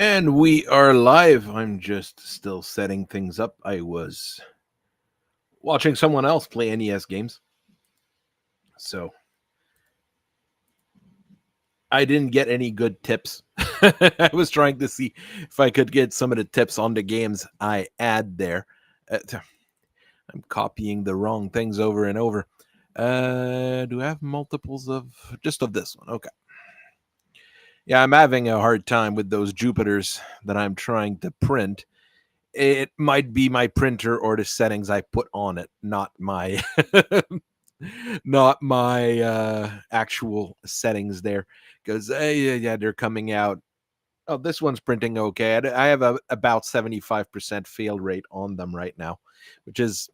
And we are live. I'm just still setting things up. I was watching someone else play NES games. So I didn't get any good tips. I was trying to see if I could get some of the tips on the games I add there. I'm copying the wrong things over and over. Do I have multiples of just of this one? Okay. Yeah, I'm having a hard time with those Jupiters that I'm trying to print. It might be my printer or the settings I put on it, not my not my actual settings there. Because yeah, they're coming out. Oh, this one's printing okay. I have about 75% fail rate on them right now, which is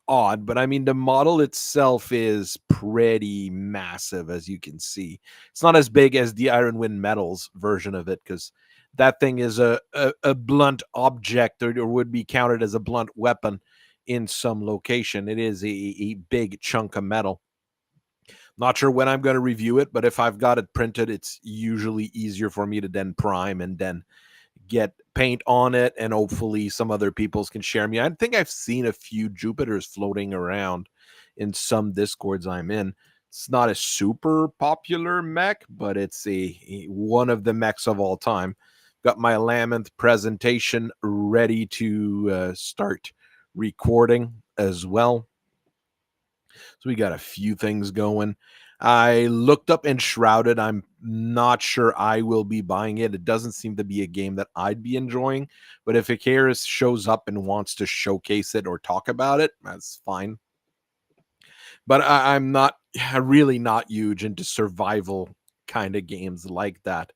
odd. But I mean, the model itself is pretty massive, as you can see. It's not as big as the Iron Wind Metals version of it, because that thing is a blunt object, or would be counted as a blunt weapon in some location. It is a big chunk of metal. Not sure when I'm going to review it, but if I've got it printed, it's usually easier for me to then prime and then get paint on it, and hopefully some other people's can share me. I think I've seen a few Jupiters floating around in some discords I'm in. It's not a super popular mech, but it's a one of the mechs of all time. Got my Lammonth presentation ready to start recording as well. So we got a few things going. I looked up Enshrouded. I'm not sure I will be buying it. It doesn't seem to be a game that I'd be enjoying. But if Icarus shows up and wants to showcase it or talk about it, that's fine. But I'm not really not huge into survival kind of games like that.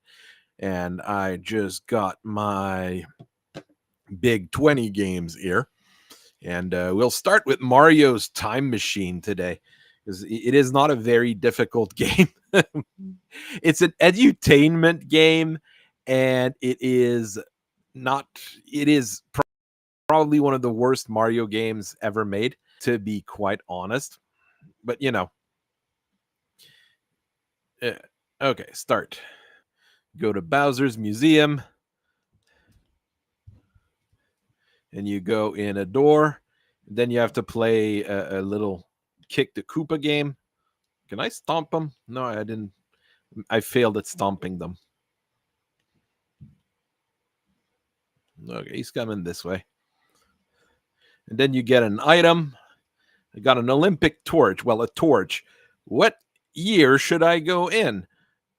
And I just got my big 20 games here. And we'll start with Mario's Time Machine today, because it is not a very difficult game. It's an edutainment game, and it is not. It is probably one of the worst Mario games ever made, to be quite honest. But okay, start. Go to Bowser's Museum, and you go in a door. Then you have to play a little kick the Koopa game. Can I stomp them? No, I didn't. I failed at stomping them. Okay, he's coming this way. And then you get an item. I got an Olympic torch. Well, a torch. What year should I go in?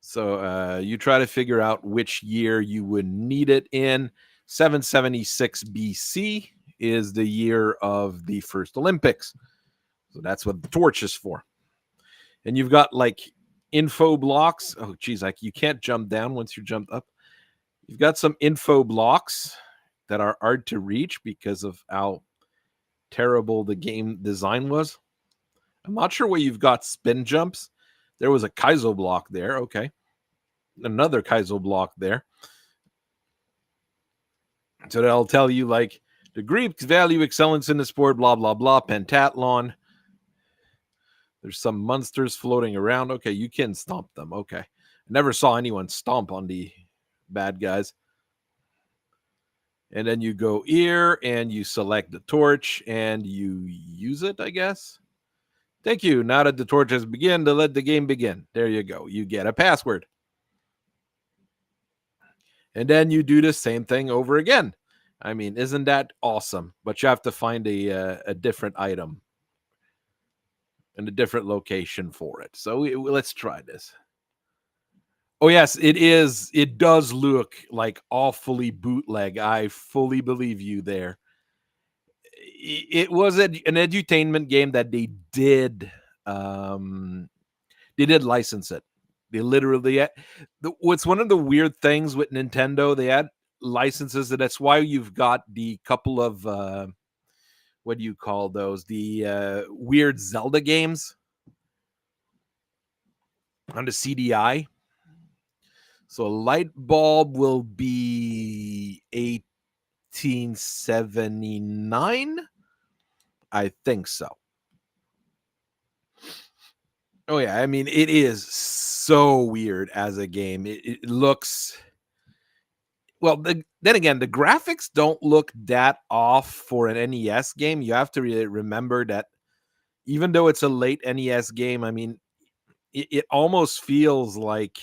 So you try to figure out which year you would need it in. 776 BC is the year of the first Olympics. So that's what the torch is for. And you've got like info blocks. Oh, geez, like you can't jump down once you jumped up. You've got some info blocks that are hard to reach because of how terrible the game design was. I'm not sure where you've got spin jumps. There was a Kaizo block there. Okay. Another Kaizo block there. So that'll tell you like the Greeks value excellence in the sport, blah, blah, blah, pentathlon. There's some monsters floating around. Okay, you can stomp them. Okay. I never saw anyone stomp on the bad guys. And then you go here and you select the torch and you use it, I guess. Thank you. Now that the torch has begun, to let the game begin. There you go. You get a password. And then you do the same thing over again. I mean, isn't that awesome? But you have to find a different item and a different location for it. So let's try this. Oh, yes, it is. It does look like awfully bootleg. I fully believe you there. It was an edutainment game that they did license it. They literally what's one of the weird things with Nintendo, they had licenses, and that's why you've got the couple of what do you call those, the weird Zelda games on the CDI. So Light Bulb will be 1879, I think so. Oh yeah, I mean, it is so weird as a game. It looks Well, then again, the graphics don't look that off for an NES game. You have to really remember that even though it's a late NES game, I mean, it almost feels like,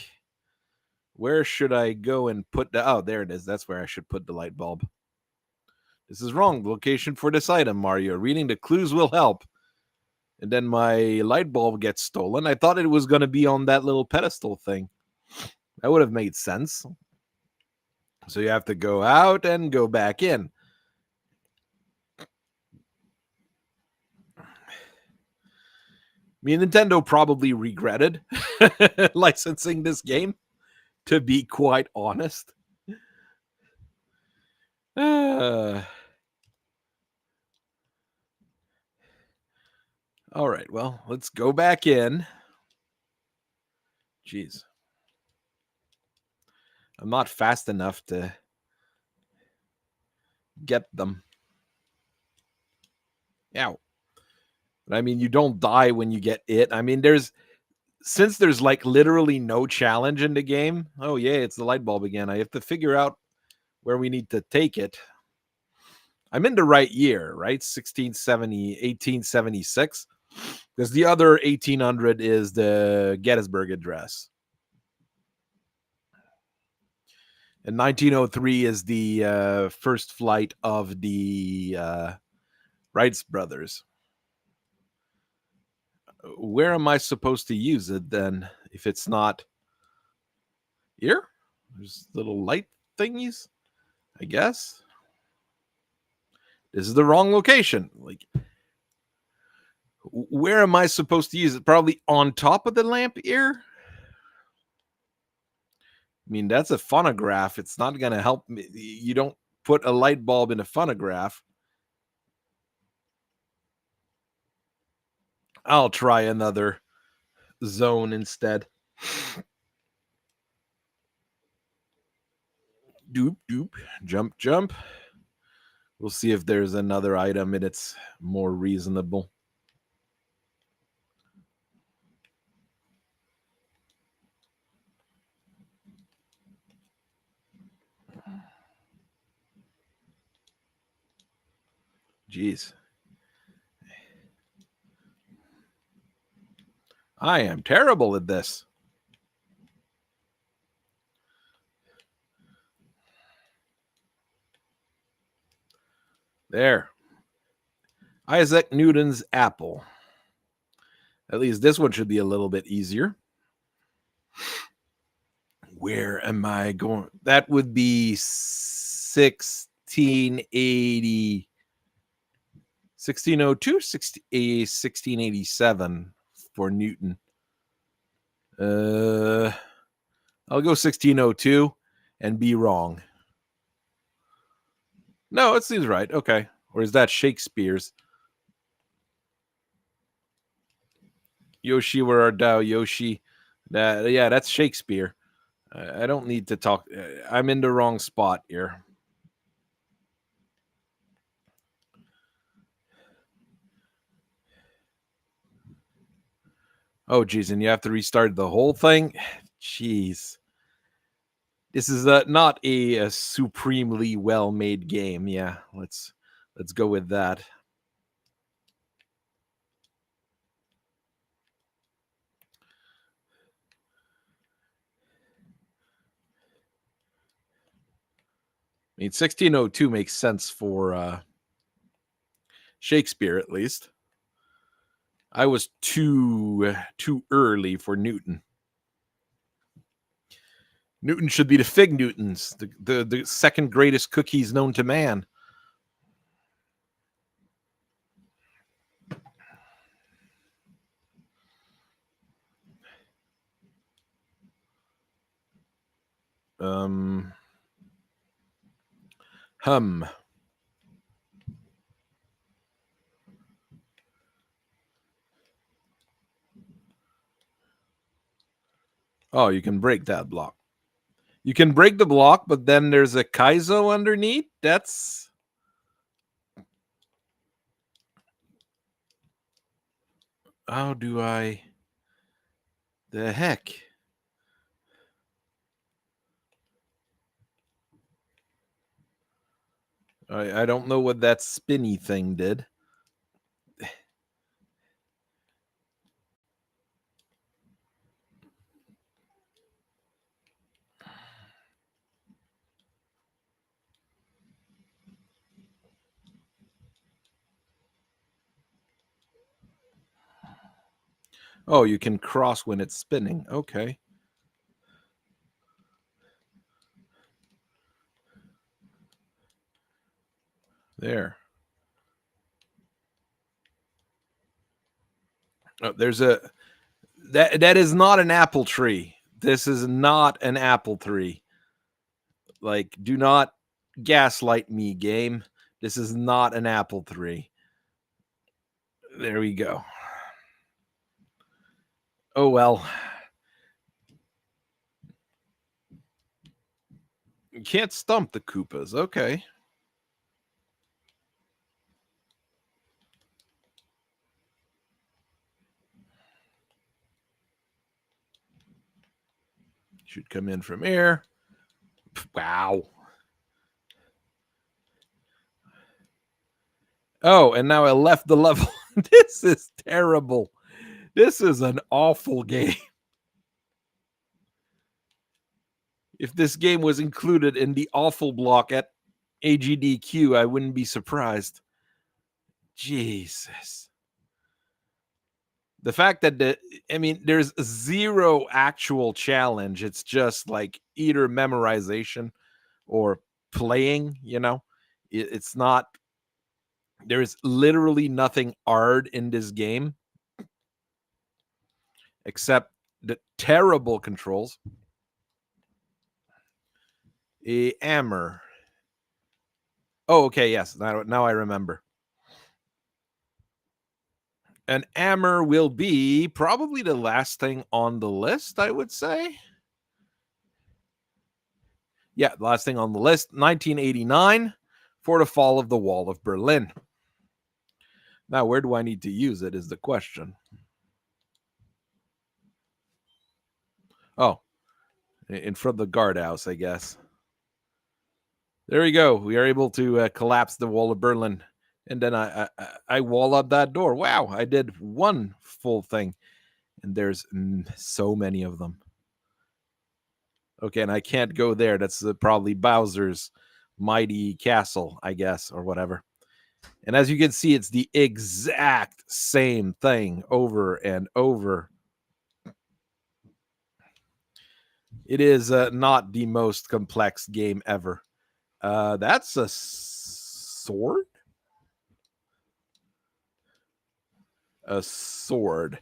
where should I go and put the? Oh, there it is. That's where I should put the light bulb. This is wrong. The location for this item, Mario. Reading the clues will help. And then my light bulb gets stolen. I thought it was going to be on that little pedestal thing. That would have made sense. So you have to go out and go back in. I mean, Nintendo probably regretted licensing this game, to be quite honest. All right, well, let's go back in. Jeez. I'm not fast enough to get them. Ow. But I mean, you don't die when you get it. I mean, since there's like literally no challenge in the game. Oh, yeah, it's the light bulb again. I have to figure out where we need to take it. I'm in the right year, right? 1876. Because the other 1800 is the Gettysburg Address. And 1903 is the first flight of the Wright brothers. Where am I supposed to use it then? If it's not here? There's little light thingies, I guess. This is the wrong location. Like, where am I supposed to use it? Probably on top of the lamp here? I mean, that's a phonograph. It's not going to help me. You don't put a light bulb in a phonograph. I'll try another zone instead. Doop, doop. Jump, jump. We'll see if there's another item and it's more reasonable. Jeez. I am terrible at this. There. Isaac Newton's apple. At least this one should be a little bit easier. Where am I going? That would be 1680. 1602, 1687 for Newton. I'll go 1602 and be wrong. No, it seems right. Okay. Or is that Shakespeare's? Yoshi, where art thou, Yoshi? Yeah, that's Shakespeare. I don't need to talk. I'm in the wrong spot here. Oh, geez, and you have to restart the whole thing? Jeez. This is not a supremely well-made game. Yeah, let's go with that. I mean, 1602 makes sense for Shakespeare, at least. I was too early for Newton. Newton should be the Fig Newtons, the second greatest cookies known to man. Hum. Oh, you can break that block. You can break the block, but then there's a Kaizo underneath. That's... How do I... The heck? I don't know what that spinny thing did. Oh, you can cross when it's spinning. Okay. There. Oh, there's a that is not an apple tree. This is not an apple tree. Like, do not gaslight me, game. This is not an apple tree. There we go. Oh well. You can't stump the Koopas. Okay. Should come in from here. Wow. Oh, and now I left the level. This is terrible. This is an awful game. If this game was included in the awful block at AGDQ, I wouldn't be surprised. Jesus. The fact that there's zero actual challenge. It's just like either memorization or playing, It's not, there's literally nothing hard in this game except the terrible controls. A hammer. Oh, okay, yes. Now I remember. An hammer will be probably the last thing on the list, I would say. Yeah, the last thing on the list, 1989, for the fall of the Wall of Berlin. Now, where do I need to use it is the question. Oh, in front of the guardhouse, I guess. There we go. We are able to collapse the Wall of Berlin. And then I wall up that door. Wow, I did one full thing. And there's so many of them. Okay, and I can't go there. That's probably Bowser's mighty castle, I guess, or whatever. And as you can see, it's the exact same thing over and over. It is not the most complex game ever. That's a sword? A sword.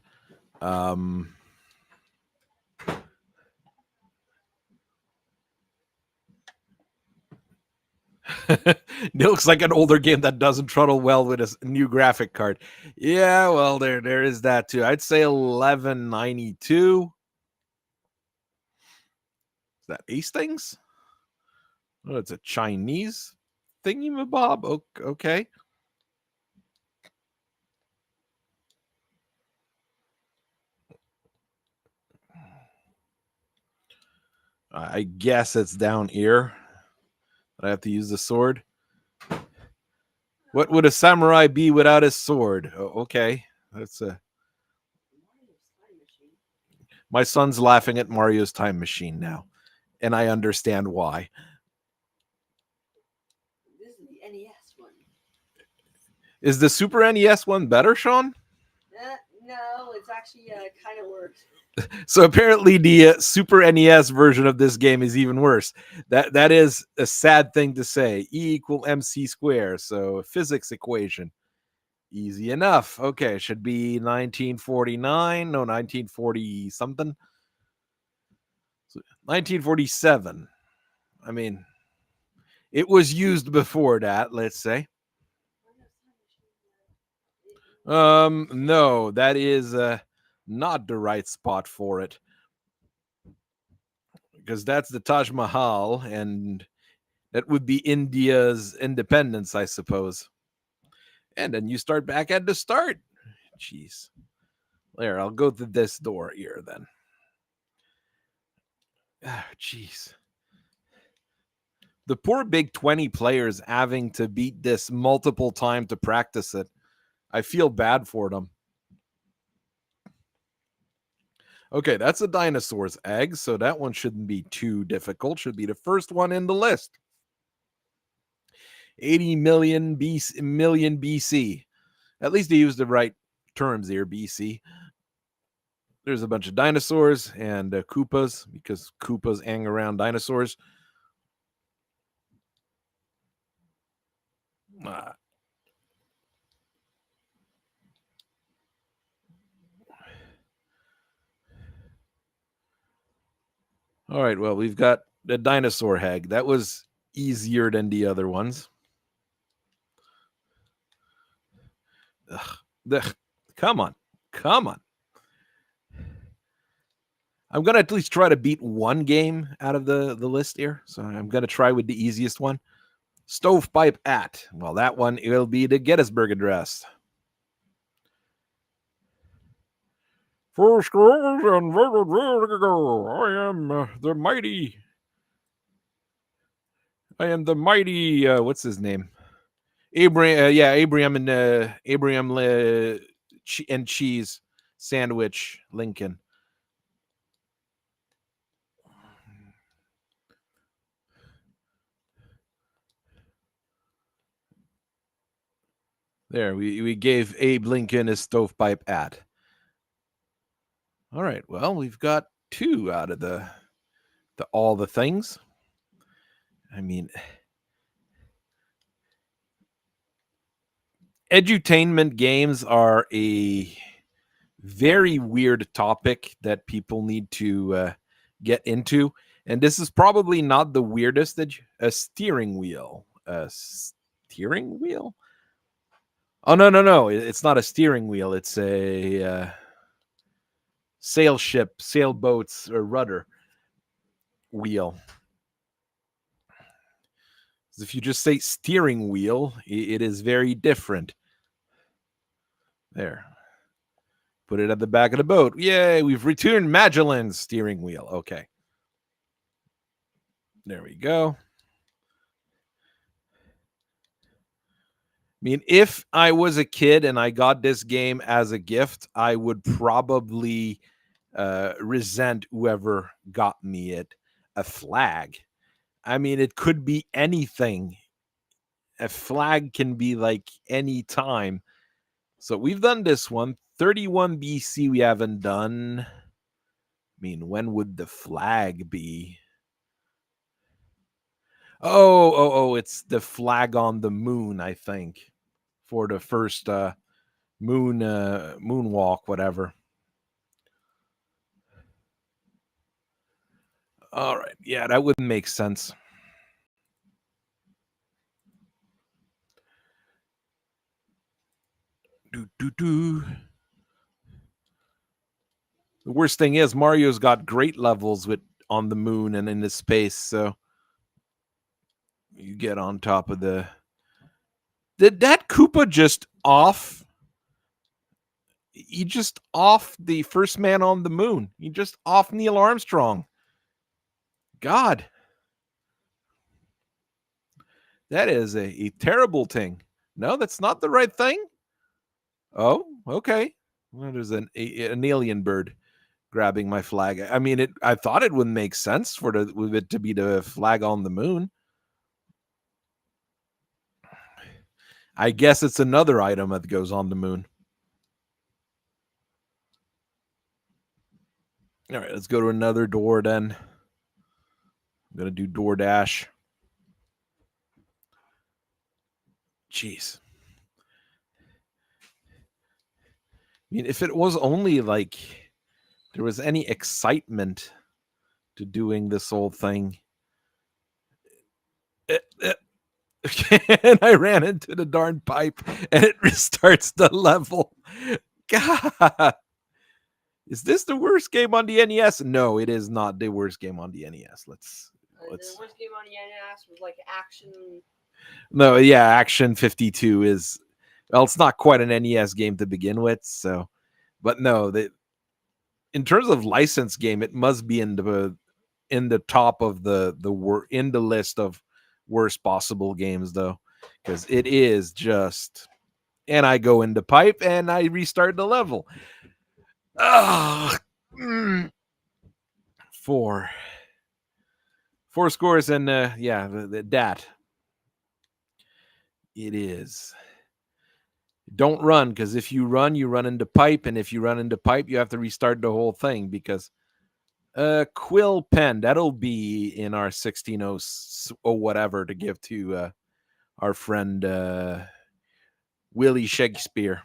It looks like an older game that doesn't trundle well with a new graphic card. Yeah, well, there is that too. I'd say 1192. Is that Ace Things? Oh, it's a Chinese thingy-mabob. Okay. I guess it's down here. I have to use the sword. What would a samurai be without his sword? Oh, okay, that's a. My son's laughing at Mario's Time Machine now, and I understand why. This is the NES one. Is the Super NES one better, Sean? No, it's actually kind of worse. So apparently the Super NES version of this game is even worse. That is a sad thing to say. E equal MC square. So physics equation. Easy enough. Okay, should be 1949. No, 1940 something. 1947. I mean, it was used before that, let's say. No, that is not the right spot for it. Because that's the Taj Mahal, and that would be India's independence, I suppose. And then you start back at the start. Jeez. There, I'll go to this door here then. Ah, jeez. The poor big 20 players having to beat this multiple times to practice it. I feel bad for them. Okay, that's a dinosaur's egg, so that one shouldn't be too difficult. Should be the first one in the list. 80 million BC. At least they used the right terms here, BC. There's a bunch of dinosaurs and Koopas, because Koopas hang around dinosaurs. Uh, all right, well, we've got the dinosaur hag. That was easier than the other ones. Ugh. Come on. I'm going to at least try to beat one game out of the list here. So I'm going to try with the easiest one. Stovepipe at. Well, that one will be the Gettysburg Address. For scrolls and I am the mighty. I am the mighty. What's his name? Abraham and Abraham and cheese sandwich Lincoln. There, we gave Abe Lincoln his stovepipe at. All right, well, we've got 2 out of the all the things. I mean, edutainment games are a very weird topic that people need to get into, and this is probably not the weirdest. A steering wheel. A steering wheel? Oh no! It's not a steering wheel. It's a sailboats or rudder wheel. If you just say steering wheel, it is very different. There. Put it at the back of the boat. Yay, we've returned Magellan's steering wheel. Okay. There we go. I mean, if I was a kid and I got this game as a gift, I would probably resent whoever got me it. A flag. I mean, it could be anything. A flag can be like any time. So we've done this one. 31 BC we haven't done. I mean, when would the flag be? Oh, it's the flag on the moon, I think, for the first moonwalk, whatever. All right. Yeah, that would make sense. The worst thing is Mario's got great levels with on the moon and in the space, so you get on top of the. Did that Koopa just off? He just off the first man on the moon. He just off Neil Armstrong. God. That is a terrible thing. No, that's not the right thing. Oh, okay. Well, there's an alien bird grabbing my flag. I mean, I thought it would make sense for it to be the flag on the moon. I guess it's another item that goes on the moon. All right, let's go to another door then. I'm going to do DoorDash. Jeez. I mean, if it was only like there was any excitement to doing this whole thing. And I ran into the darn pipe and it restarts the level. God. Is this the worst game on the NES? No, it is not the worst game on the NES. Let's The worst game on the NES was like Action. No, yeah, Action 52 is, well, it's not quite an NES game to begin with, so, but no, in terms of licensed game, it must be in the top of in the list of worst possible games though, because it is just. And I go into pipe and I restart the level. Ah, four scores and yeah, that it is. Don't run, because if you run into pipe, and if you run into pipe, you have to restart the whole thing, because quill pen, that'll be in our 16 or whatever to give to our friend Willie Shakespeare.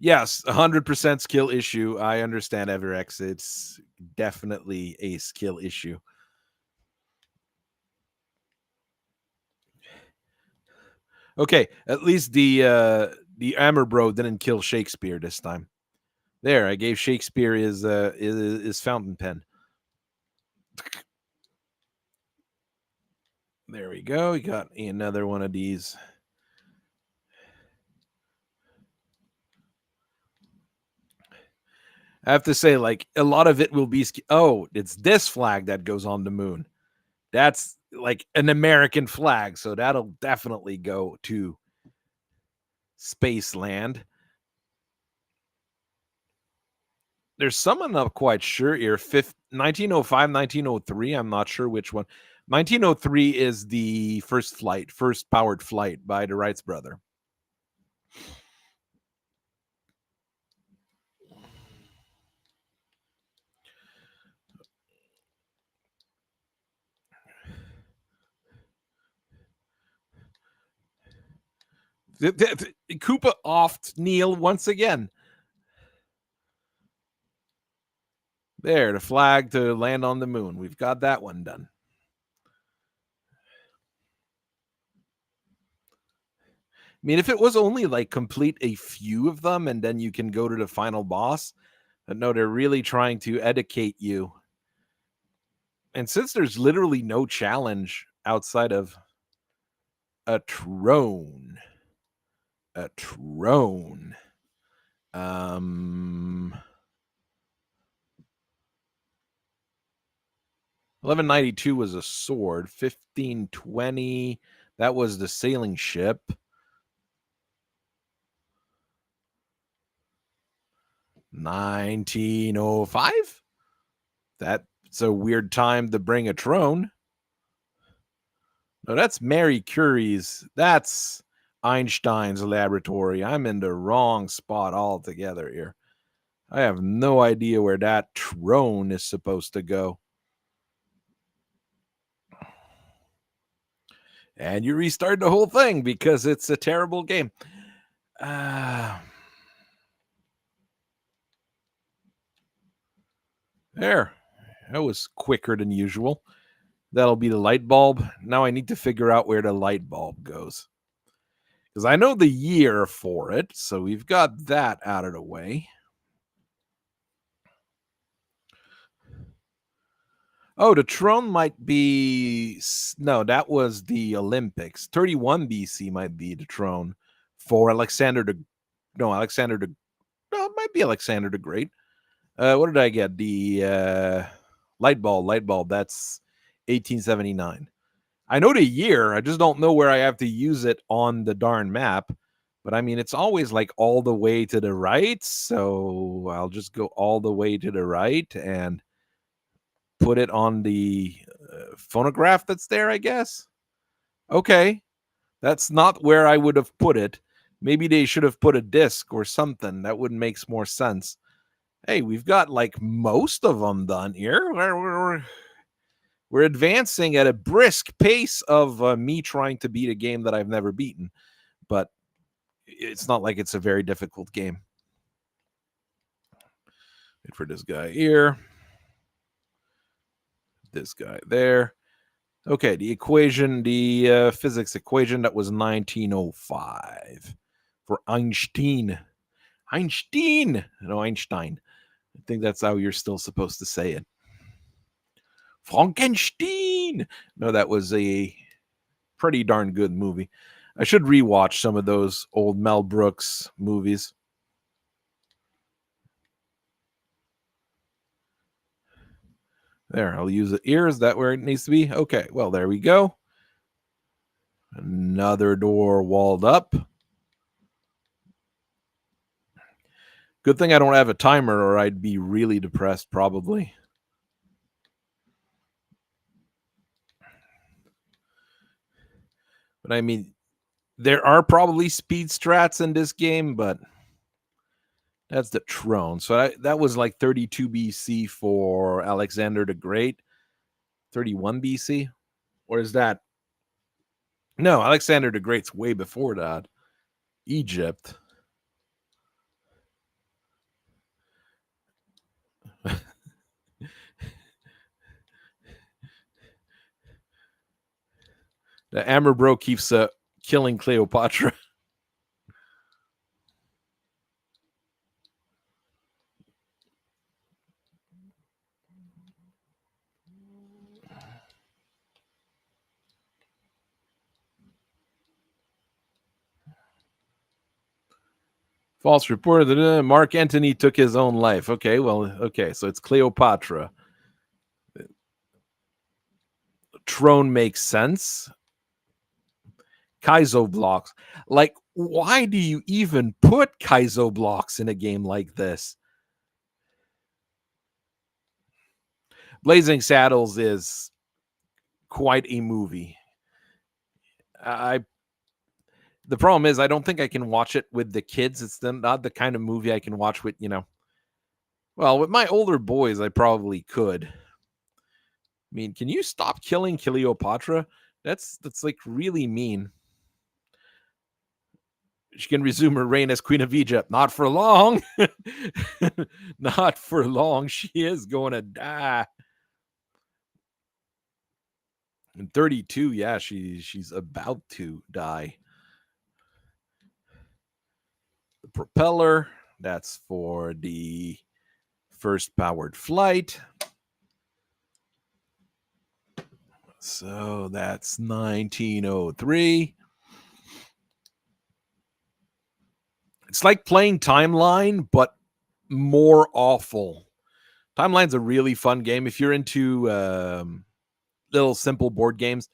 Yes, 100% skill issue. I understand, Everex. It's definitely a skill issue. Okay, at least the Amber Bro didn't kill Shakespeare this time. There, I gave Shakespeare his fountain pen. There we go. We got another one of these. I have to say, like, a lot of it will be. Oh, it's this flag that goes on the moon. That's like an American flag, so that'll definitely go to Spaceland. There's some I'm not quite sure here. 1905, 1903. I'm not sure which one. 1903 is the first powered flight by the Wrights brother. Koopa oft Neil once again. There, the flag to land on the moon. We've got that one done. I mean, if it was only like complete a few of them and then you can go to the final boss, but no, they're really trying to educate you. And since there's literally no challenge outside of a throne, a throne. 1192 was a sword. 1520, that was the sailing ship. 1905, that's a weird time to bring a throne. No, that's Mary Curie's. That's Einstein's laboratory. I'm in the wrong spot altogether here. I have no idea where that throne is supposed to go. And you restart the whole thing because it's a terrible game. There. That was quicker than usual. That'll be the light bulb. Now I need to figure out where the light bulb goes, because I know the year for it. So we've got that out of the way. Oh, the throne might be. No, that was the Olympics. 31 BC might be the throne for Alexander the. No, Alexander the. No, it might be Alexander the Great. What did I get? The light bulb. That's 1879. I know the year. I just don't know where I have to use it on the darn map. But I mean, it's always like all the way to the right. So I'll just go all the way to the right and put it on the phonograph that's there, I guess. Okay. That's not where I would have put it. Maybe they should have put a disc or something. That would make more sense. Hey, we've got like most of them done here. We're advancing at a brisk pace of me trying to beat a game that I've never beaten. But it's not like it's a very difficult game. Wait for this guy here. This guy there. Okay, the equation, the physics equation, that was 1905 for Einstein. Einstein! No, Einstein. I think that's how you're still supposed to say it. Frankenstein! No, that was a pretty darn good movie. I should rewatch some of those old Mel Brooks movies. There, I'll use the ear. Is that where it needs to be? Okay, well, there we go. Another door walled up. Good thing I don't have a timer, or I'd be really depressed, probably. But I mean, there are probably speed strats in this game, but that's the throne. So that was like 32 BC for Alexander the Great, 31 BC, or is that? No, Alexander the Great's way before that. Egypt. The Amber Bro keeps killing Cleopatra. False report that Mark Antony took his own life. Okay, well, okay, so it's Cleopatra. Throne makes sense. Kaizo blocks. Like, why do you even put Kaizo blocks in a game like this? Blazing Saddles is quite a movie. The problem is I don't think I can watch it with the kids. It's not the kind of movie I can watch with, well, with my older boys, I probably could. I mean, can you stop killing Cleopatra? That's like really mean. She can resume her reign as Queen of Egypt. Not for long. Not for long. She is going to die. In 32, yeah, she's about to die. The propeller, that's for the first powered flight. So that's 1903. It's like playing Timeline, but more awful. Timeline's a really fun game. If you're into little simple board games,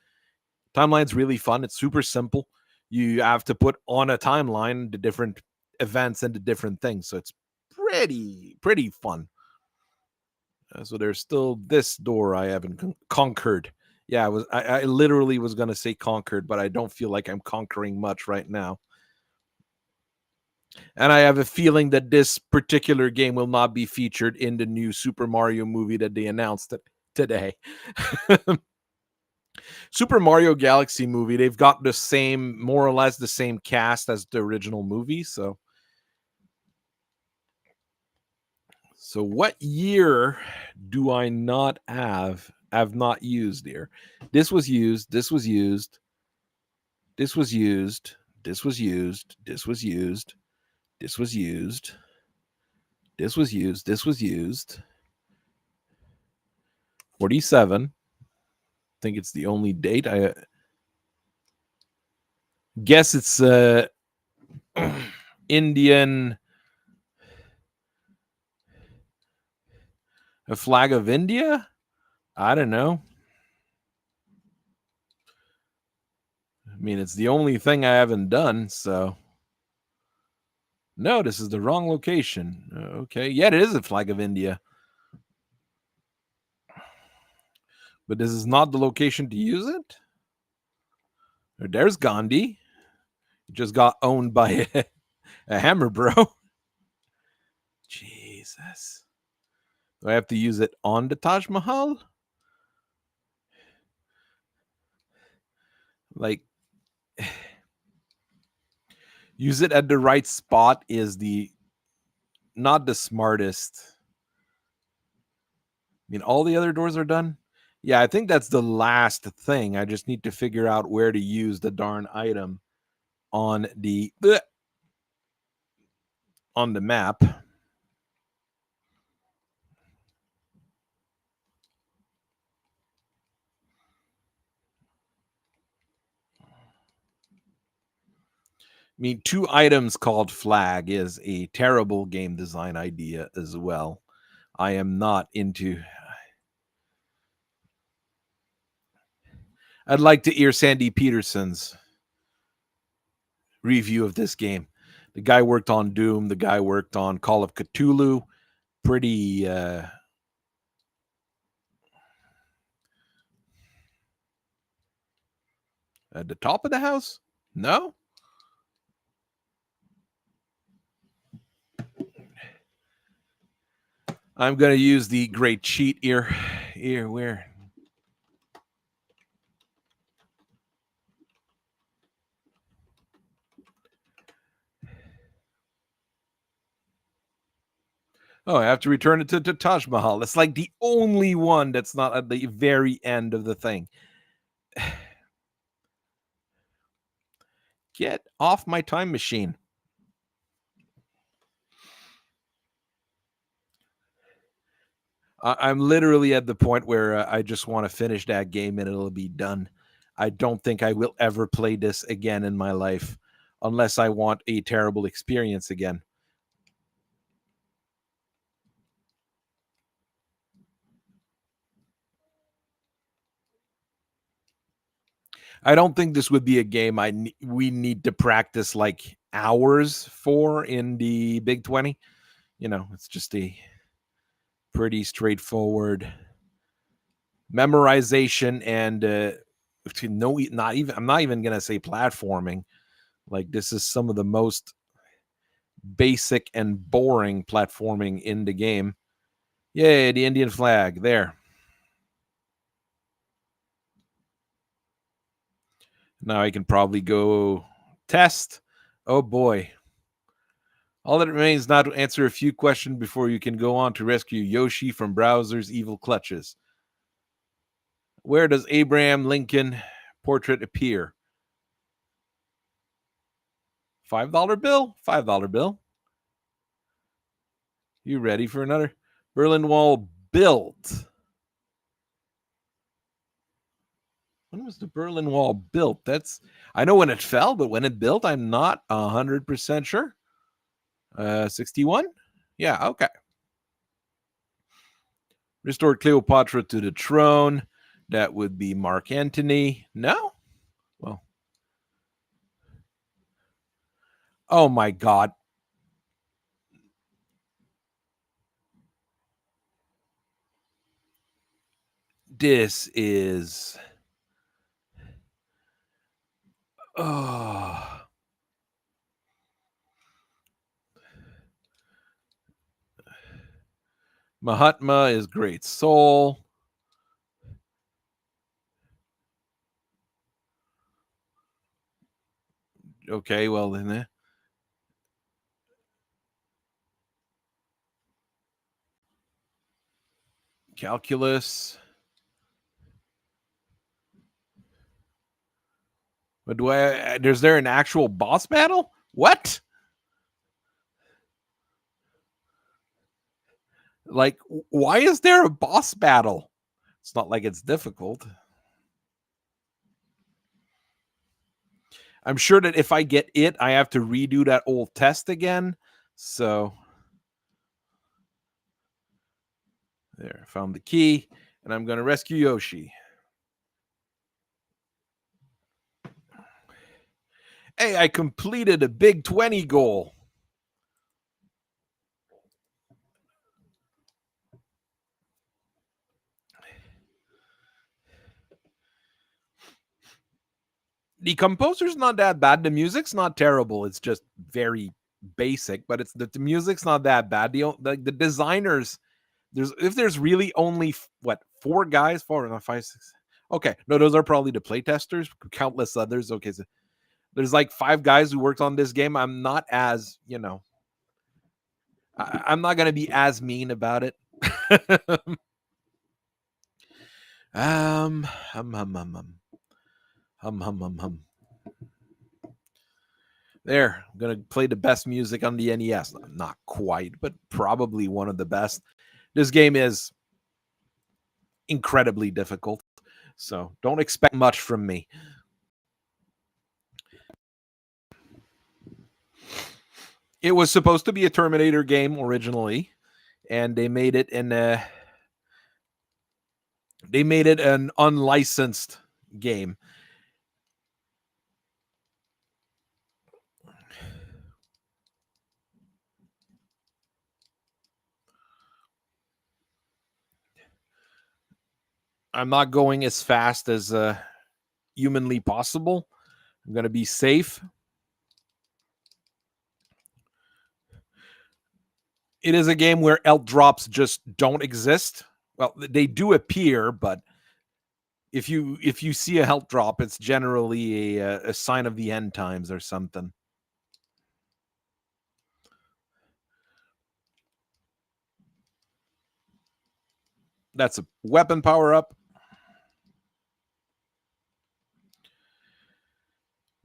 Timeline's really fun. It's super simple. You have to put on a timeline the different events and the different things. So it's pretty fun. So there's still this door I haven't conquered. Yeah, I literally was going to say conquered, but I don't feel like I'm conquering much right now. And I have a feeling that this particular game will not be featured in the new Super Mario movie that they announced today. Super Mario Galaxy movie, they've got the same, more or less the same cast as the original movie. So what year do I not have not used here? This was used, this was used, this was used, this was used, this was used, this was used, this was used, this was used. 47. I think it's the only date. I guess it's Indian, a flag of India. I don't know. I mean, it's the only thing I haven't done. So no, this is the wrong location. Okay, yeah, it is a flag of India, but this is not the location to use it. There's Gandhi. He just got owned by a hammer bro. Jesus. Do I have to use it on the Taj Mahal? Like, use it at the right spot is not the smartest. I mean, all the other doors are done. Yeah, I think that's the last thing. I just need to figure out where to use the darn item on the map. I mean, 2 items called flag is a terrible game design idea as well. I am not into. I'd like to hear Sandy Peterson's review of this game. The guy worked on Doom. The guy worked on Call of Cthulhu. Pretty at the top of the house? No? I'm going to use the great cheat here. Here, where? Oh, I have to return it to Taj Mahal. It's like the only one that's not at the very end of the thing. Get off my time machine. I'm literally at the point where I just want to finish that game and it'll be done. I don't think I will ever play this again in my life unless I want a terrible experience again. I don't think this would be a game we need to practice like hours for in the Big 20. You know, it's just a pretty straightforward memorization and not even, I'm not even going to say platforming. Like, this is some of the most basic and boring platforming in the game. Yay, the Indian flag there. Now I can probably go test. Oh boy. All that remains now to answer a few questions before you can go on to rescue Yoshi from Bowser's evil clutches. Where does Abraham Lincoln portrait appear? $5 bill? $5 bill. You ready for another? Berlin Wall built. When was the Berlin Wall built? I know when it fell, but when it built, I'm not 100% sure. 61? Yeah, okay. Restored Cleopatra to the throne. That would be Mark Antony. No? Well. Oh my God. This is. Oh. Mahatma is great soul. Okay, well then. Calculus. But is there an actual boss battle? What? Like, why is there a boss battle? It's not like it's difficult. I'm sure that if I get it, I have to redo that old test again. So there, I found the key, and I'm going to rescue Yoshi. Hey, I completed a Big 20 goal. The composer's not that bad. The music's not terrible. It's just very basic, but the music's not that bad. The designers, there's really only four guys, 5, 6. Okay, no, those are probably the playtesters. Countless others. Okay, so there's like 5 guys who worked on this game. I'm not as, I'm not gonna be as mean about it. Hum hum. There, I'm gonna play the best music on the NES. Not quite, but probably one of the best. This game is incredibly difficult, so don't expect much from me. It was supposed to be a Terminator game originally, and they made it an unlicensed game. I'm not going as fast as humanly possible. I'm going to be safe. It is a game where health drops just don't exist. Well, they do appear, but if you see a health drop, it's generally a sign of the end times or something. That's a weapon power up.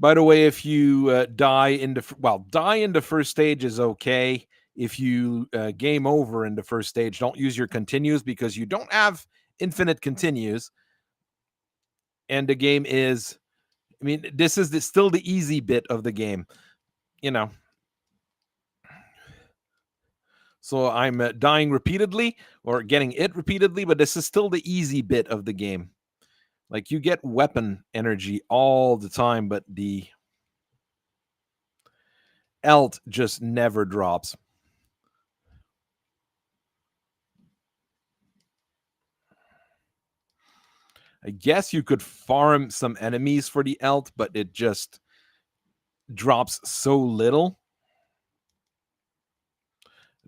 By the way, if you die in the first stage is okay. If you game over in the first stage, don't use your continues because you don't have infinite continues. And the game is, I mean, this is still the easy bit of the game, you know. So I'm dying repeatedly or getting it repeatedly, but this is still the easy bit of the game. Like you get weapon energy all the time, but the health just never drops. I guess you could farm some enemies for the health, but it just drops so little.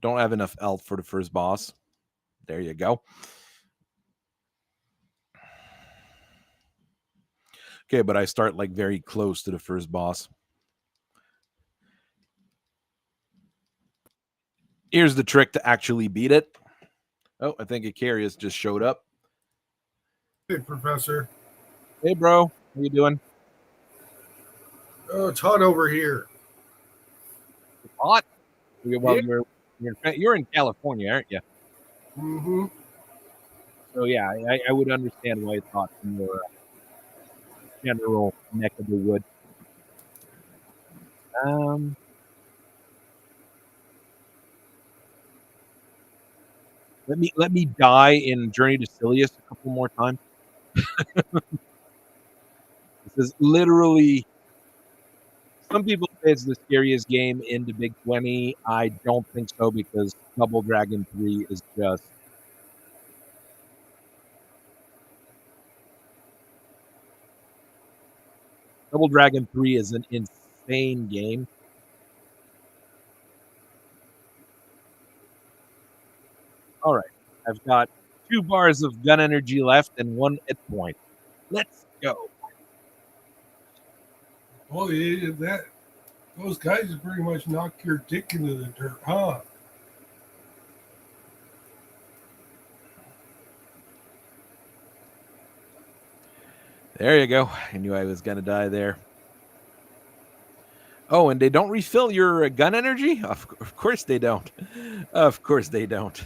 Don't have enough health for the first boss. There you go. Okay, but I start like very close to the first boss. Here's the trick to actually beat it. Oh, I think Icarius just showed up. Hey, Professor. Hey, bro. How you doing? Oh, it's hot over here. It's hot. Well, Yeah. you're in California, aren't you? Mm-hmm. So yeah, I would understand why it's hot in your general neck of the wood. Let me die in Journey to Silius a couple more times. This is literally. Some people say it's the scariest game in the Big 20. I don't think so because Double Dragon 3 is just. Double Dragon 3 is an insane game. All right. I've got 2 bars of gun energy left and 1 hit point. Let's go. Oh, yeah, those guys pretty much knock your dick into the dirt, huh? There you go. I knew I was going to die there. Oh, and they don't refill your gun energy? Of course they don't. Of course they don't.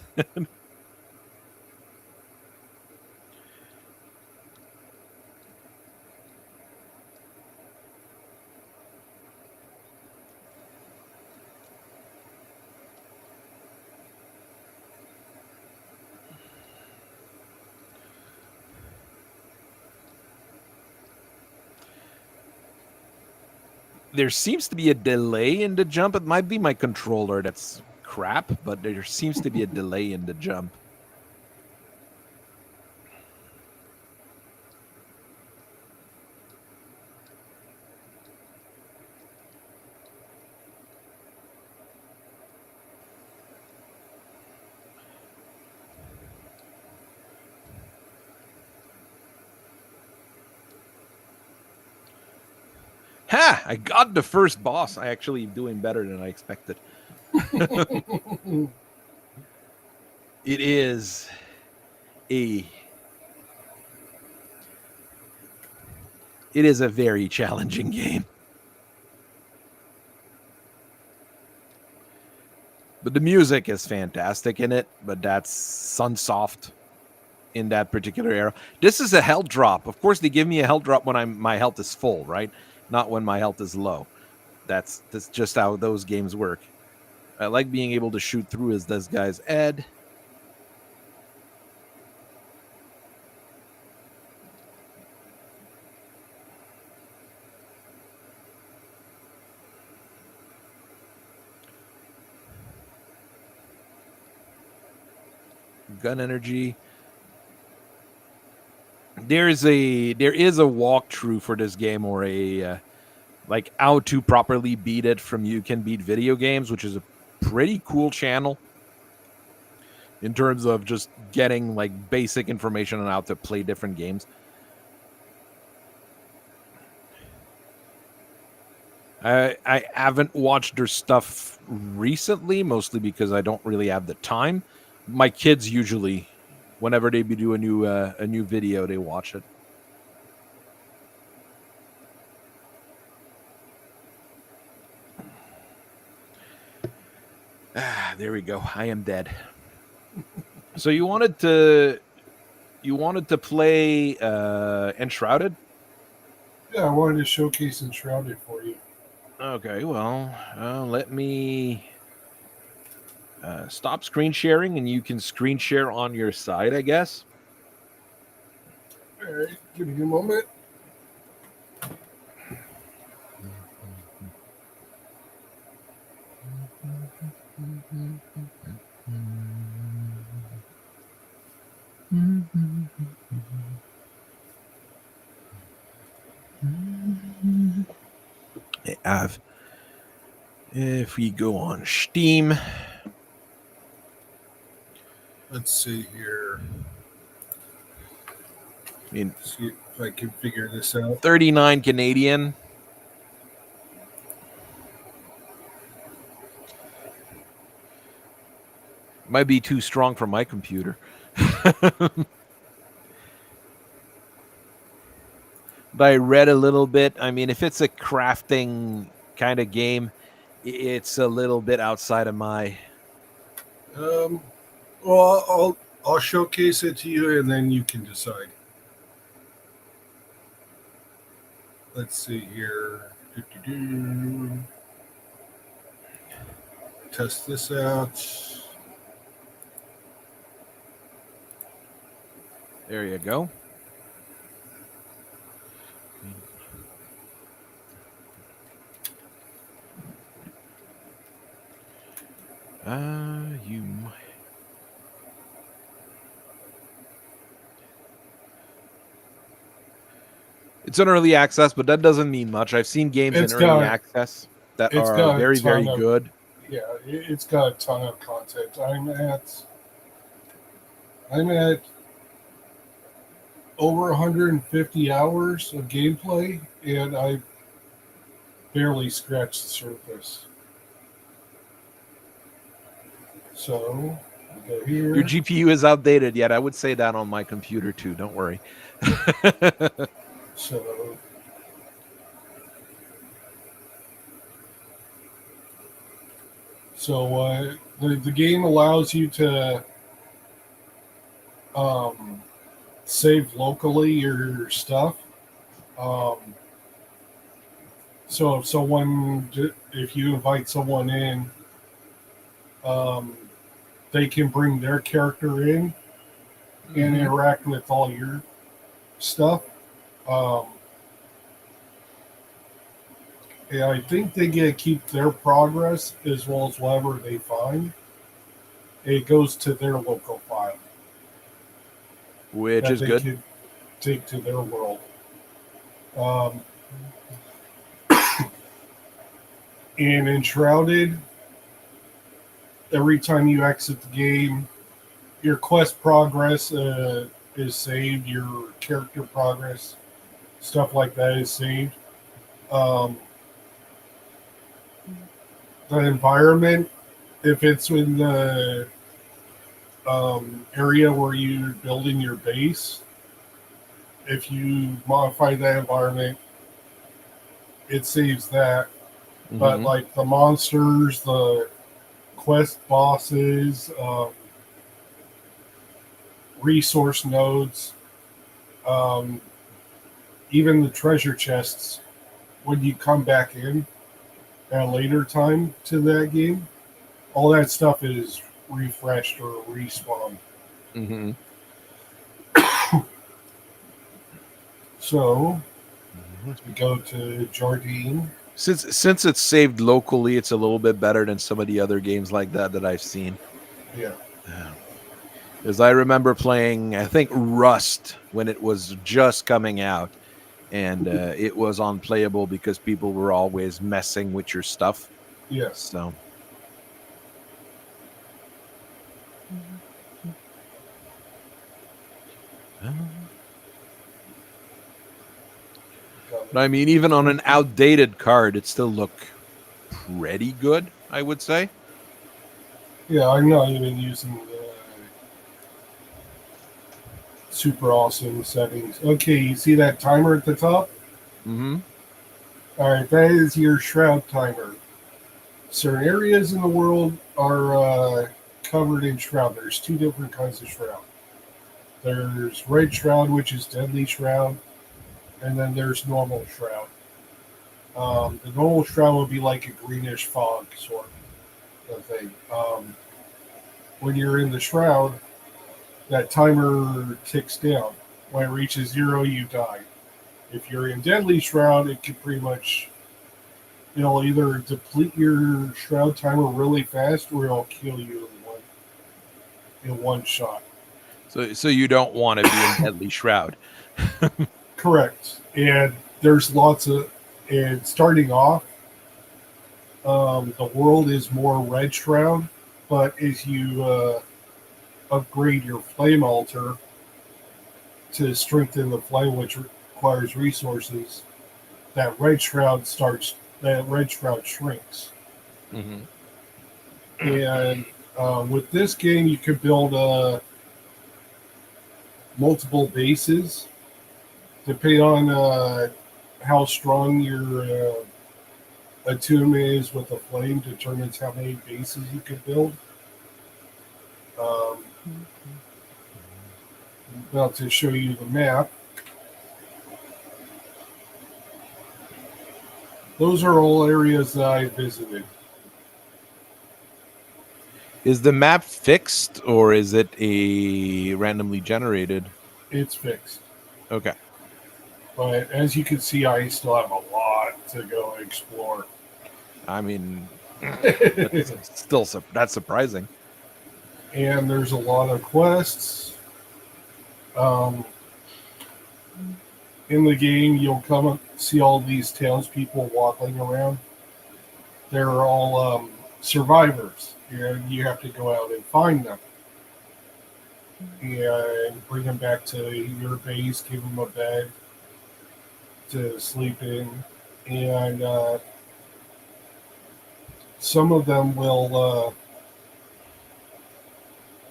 There seems to be a delay in the jump. It might be my controller that's crap, but there seems to be a delay in the jump. Ha! I got the first boss. I actually doing better than I expected. It is a very challenging game. But the music is fantastic in it, but that's Sunsoft in that particular era. This is a health drop. Of course, they give me a health drop when my health is full, right? Not when my health is low. That's just how those games work. I like being able to shoot through as this guy's Ed. gun energy. There is a walkthrough for this game, or a like how to properly beat it from You Can Beat Video Games, which is a pretty cool channel in terms of just getting like basic information on how to play different games. I haven't watched their stuff recently, mostly because I don't really have the time. My kids usually, whenever they do a new video, they watch it. There we go. I am dead. So you wanted to play Enshrouded? Yeah, I wanted to showcase Enshrouded for you. Okay, well, let me stop screen sharing, and you can screen share on your side, I guess. All right, give me a moment. If we go on Steam, Let's see here. I mean, See if I can figure this out. 39 Canadian. Might be too strong for my computer. But I read a little bit. I mean, if it's a crafting kind of game, it's a little bit outside of my. Well, I'll showcase it to you, and then you can decide. Let's see here. Test this out. There you go. You might. It's an early access, but that doesn't mean much. I've seen games in early access that are very, very good. Yeah, it's got a ton of content. I'm at over 150 hours of gameplay, and I barely scratched the surface. So, go here. Your GPU is outdated yet. I would say that on my computer too. Don't worry. So the game allows you to save locally your stuff. So if you invite someone in, they can bring their character in and interact with all your stuff. And I think they get to keep their progress as well as whatever they find. It goes to their local file, which is good. Can take to their world. And Enshrouded, every time you exit the game, your quest progress is saved, your character progress, stuff like that is saved. The environment, if it's in the area where you're building your base, if you modify that environment, it saves that. Mm-hmm. But like the monsters, the quest bosses, resource nodes, even the treasure chests, when you come back in at a later time to that game, all that stuff is refreshed or respawned. Mm-hmm. So we go to Jardine. Since it's saved locally, it's a little bit better than some of the other games like that I've seen. Yeah. Because I remember playing, I think, Rust when it was just coming out, and it was unplayable because people were always messing with your stuff. Yes. So, but I mean, even on an outdated card, it still looked pretty good, I would say. Yeah, I'm not even using super awesome settings. Okay, you see that timer at the top? Mm-hmm. All right, that is your shroud timer. Certain areas in the world are covered in shroud. There's two different kinds of shroud. There's red shroud, which is deadly shroud, and then there's normal shroud. The normal shroud would be like a greenish fog sort of thing. When you're in the shroud, that timer ticks down. When it reaches 0, you die. If you're in deadly shroud, it can pretty much it'll either deplete your shroud timer really fast or it'll kill you in one shot. So you don't want to be in deadly shroud. Correct. And there's lots of and starting off, the world is more red shroud, but as you upgrade your flame altar to strengthen the flame, which requires resources, that red shroud shrinks. Mm-hmm. And with this game, you could build multiple bases depending on how strong your attunement is with the flame determines how many bases you can build. Um, about to show you the map. Those are all areas that I visited. Is the map fixed or is it a randomly generated? It's fixed. Okay. But as you can see, I still have a lot to go explore. I mean, that's surprising. And there's a lot of quests. Um, in the game, you'll come and see all these townspeople walking around. They're all survivors, and you have to go out and find them and bring them back to your base, give them a bed to sleep in, and some of them will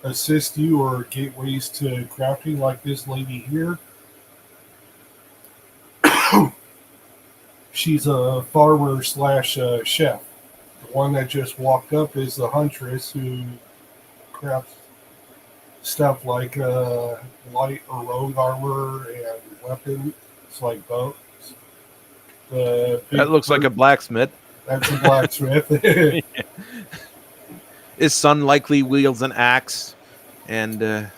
assist you or gateways to crafting, like this lady here. She's a farmer slash chef. The one that just walked up is the huntress who crafts stuff like light or rogue armor and weapons like bows. That looks like a blacksmith. That's a blacksmith. His son likely wields an axe, and And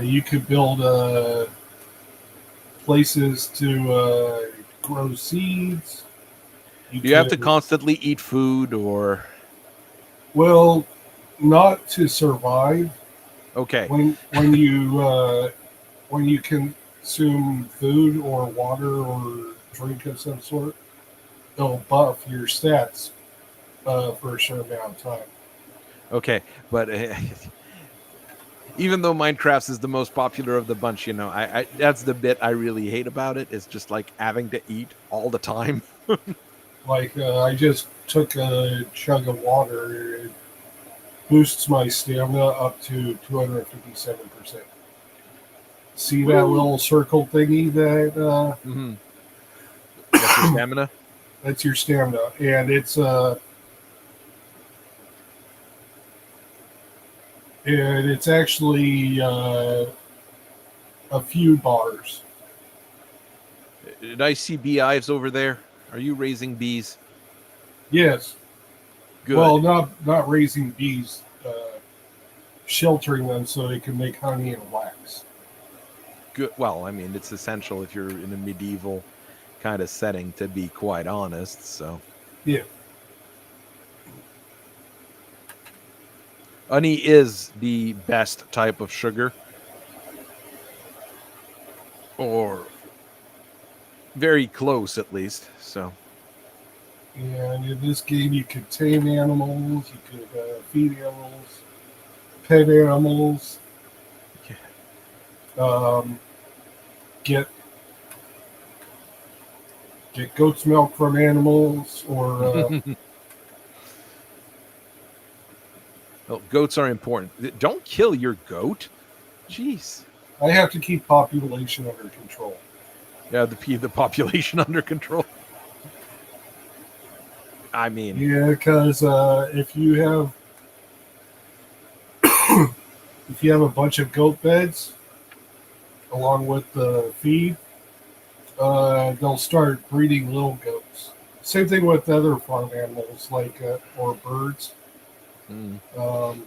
you could build places to grow seeds. You have to constantly eat food, or well, not to survive. okay. When you consume food or water or drink of some sort, it'll buff your stats for a certain amount of time. Okay, but even though Minecraft is the most popular of the bunch, I that's the bit I really hate about it. It's just like having to eat all the time. Like I just took a chug of water. It boosts my stamina up to 257%. See that little circle thingy that Mm-hmm. That's your stamina. that's your stamina, and it's actually a few bars. Did I see beehives over there? Are you raising bees? Yes. Good. Well, not raising bees, sheltering them so they can make honey and wax. Good. Well, I mean, it's essential if you're in a medieval kind of setting, to be quite honest. So Yeah. Honey is the best type of sugar, or very close at least. So And in this game, you could tame animals, you could feed animals, pet animals, um, get goat's milk from animals, or well, goats are important. Don't kill your goat. Jeez. I have to keep population under control. Yeah, the population under control. I mean, Yeah, because if you have a bunch of goat beds along with the feed, they'll start breeding little goats. Same thing with other farm animals like or birds. mm. Um,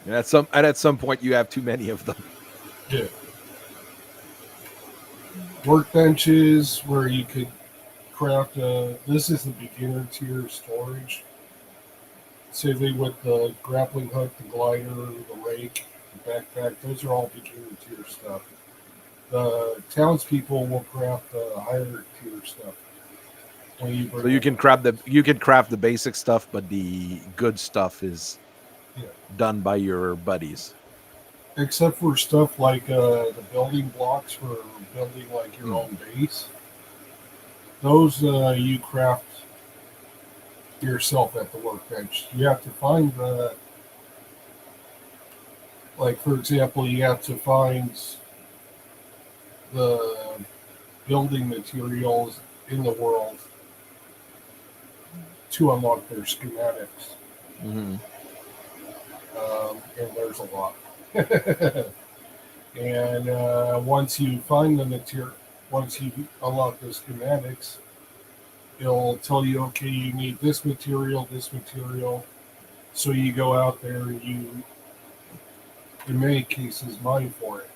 And at some point you have too many of them. yeah. Workbenches where you could craft. This is the beginner tier storage. Same thing with the grappling hook, the glider, the rake, the backpack. Those are all beginner tier stuff. The townspeople will craft the higher tier stuff. When you So you can craft the basic stuff, but the good stuff is Yeah. done by your buddies. Except for stuff like the building blocks for building like your own base. Those you craft yourself at the workbench. You have to find the, like for example, you have to find the building materials in the world to unlock their schematics. Mm-hmm. And there's a lot. And once you find the material, once you unlock the schematics, it'll tell you, okay, you need this material, this material. So you go out there and you, in many cases, mine for it.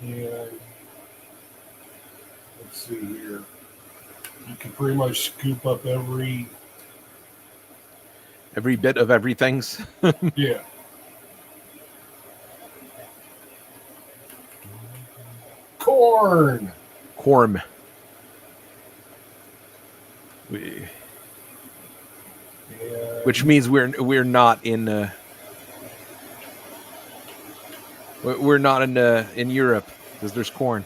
And let's see here. You can pretty much scoop up every bit of everything's. yeah. Corn. Corn. Which means we're not in we're not in Europe because there's corn,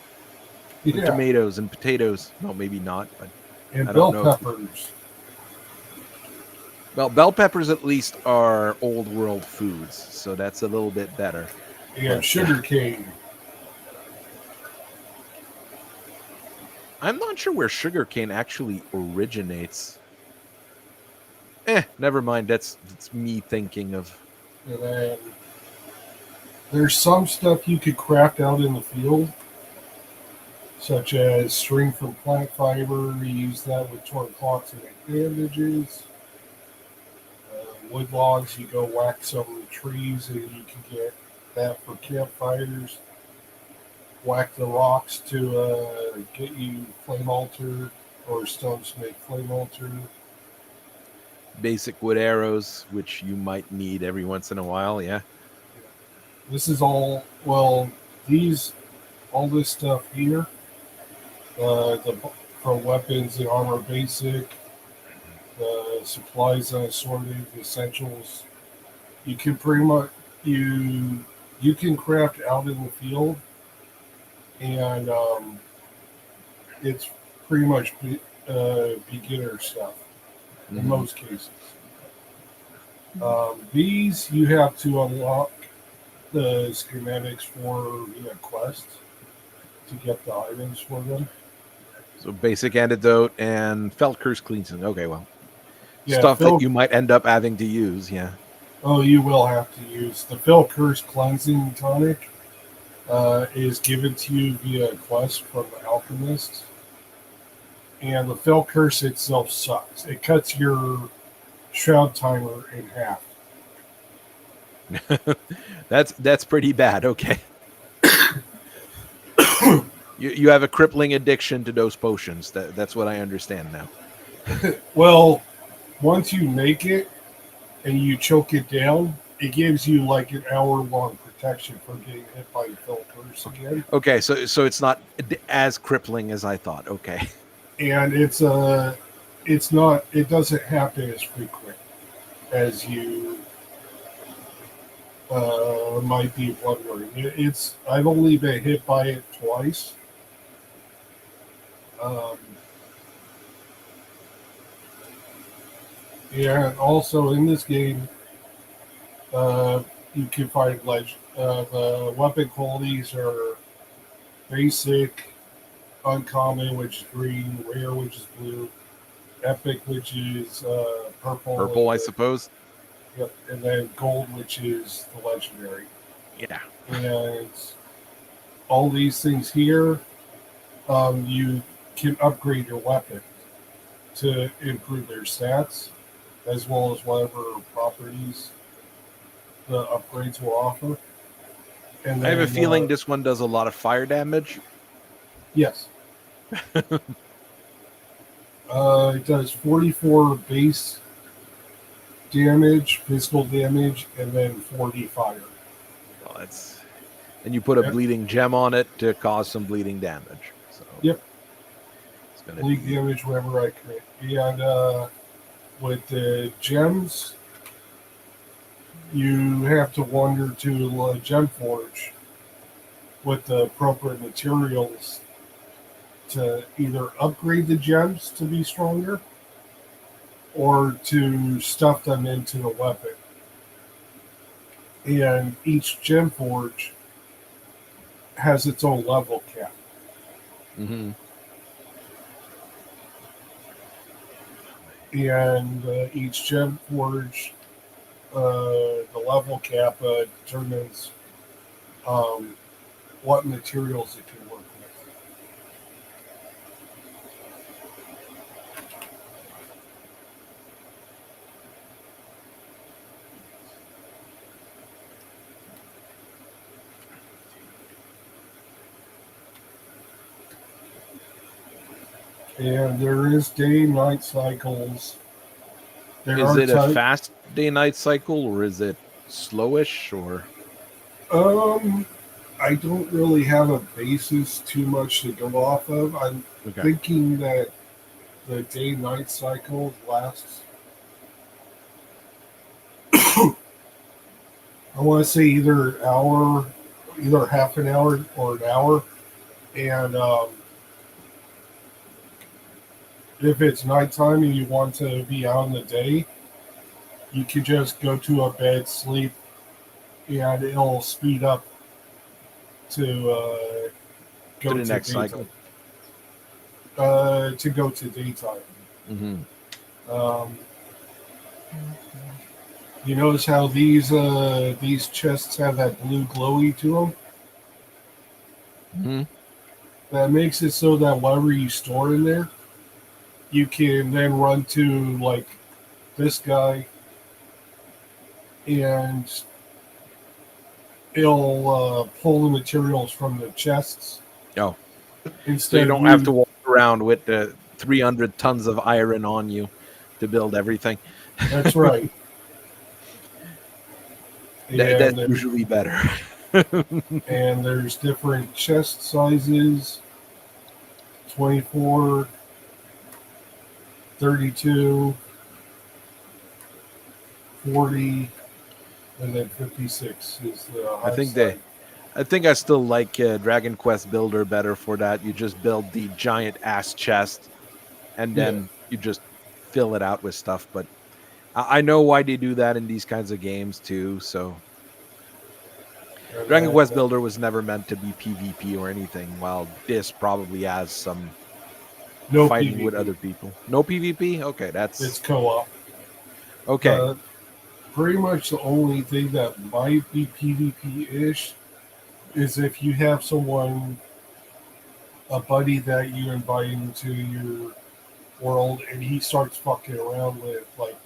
and tomatoes and potatoes. No, maybe not, but and I bell don't know. peppers. Well, bell peppers at least are old world foods, so that's a little bit better. And sugar cane. I'm not sure where sugarcane actually originates. Never mind. That's me thinking of. And then there's some stuff you could craft out in the field, such as string from plant fiber. You use that with torn cloths and make bandages. Wood logs, you go whack some trees and you can get that for campfires. Whack the rocks to get you flame altar, or stones to make flame altar. Basic wood arrows, which you might need every once in a while. Yeah. This is all, well, all this stuff here, from weapons and armor basic, the supplies and assorted essentials, you can pretty much, you can craft out in the field, and it's pretty much beginner stuff in most cases. These you have to unlock the schematics for via quest to get the items for them. So basic antidote and felt curse cleansing. Okay, well, Yeah, stuff that you might end up having to use. Yeah. Oh, you will have to use the Fell Curse cleansing tonic. Is given to you via a quest from the alchemist, and the Fell Curse itself sucks. It cuts your shroud timer in half. That's pretty bad. Okay. You have a crippling addiction to those potions. That's what I understand now. Well, once you make it and you choke it down, it gives you like an hour-long protection from getting hit by the filters again. Okay, so it's not as crippling as I thought. Okay. And it's not, it doesn't happen as frequent as you might be wondering. I've only been hit by it twice. Um, and also in this game, you can find the weapon qualities are basic, uncommon, which is green, rare, which is blue, epic, which is purple, Purple, I suppose. yep, and then gold, which is the legendary. Yeah. And all these things here, you can upgrade your weapon to improve their stats, as well as whatever properties the upgrades will offer. And I have a then, feeling this one does a lot of fire damage. yes. It does 44 base damage, physical damage, and then 40 fire. Well, and you put a Yep. bleeding gem on it to cause some bleeding damage. So Yep. it's gonna Bleed be damage whenever I crit. And with the gems, you have to wander to Gem Forge with the appropriate materials to either upgrade the gems to be stronger or to stuff them into the weapon. And each Gem Forge has its own level cap. Mm-hmm. And each Gem Forge, the level cap determines what materials it can work with. And there is day-night cycles. Is it a fast day-night cycle, or is it slowish, or? I don't really have a basis too much to go off of. I'm thinking that the day-night cycle lasts. I want to say either half an hour or an hour, and if it's nighttime and you want to be out in the day, you can just go to a bed, sleep, and it'll speed up to go to the to next daytime. cycle. To go to daytime. Mm-hmm. You notice how these chests have that blue glowy to them? Mm-hmm. That makes it so that whatever you store in there, you can then run to like this guy, and it'll pull the materials from the chests. Oh, Instead so you don't have to walk around with the 300 tons of iron on you to build everything. That's right. That's usually better. And there's different chest sizes: 24, 32, 40, and then 56 is the high side. I think I still like Dragon Quest Builder better for that. You just build the giant ass chest, and then you just fill it out with stuff. But I know why they do that in these kinds of games too. So Dragon Quest Builder was never meant to be PvP or anything, while this probably has some fighting PvP. with other people. No PvP? Okay, It's co-op. Okay. Pretty much the only thing that might be PvP-ish is if you have a buddy that you invite into your world, and he starts fucking around with like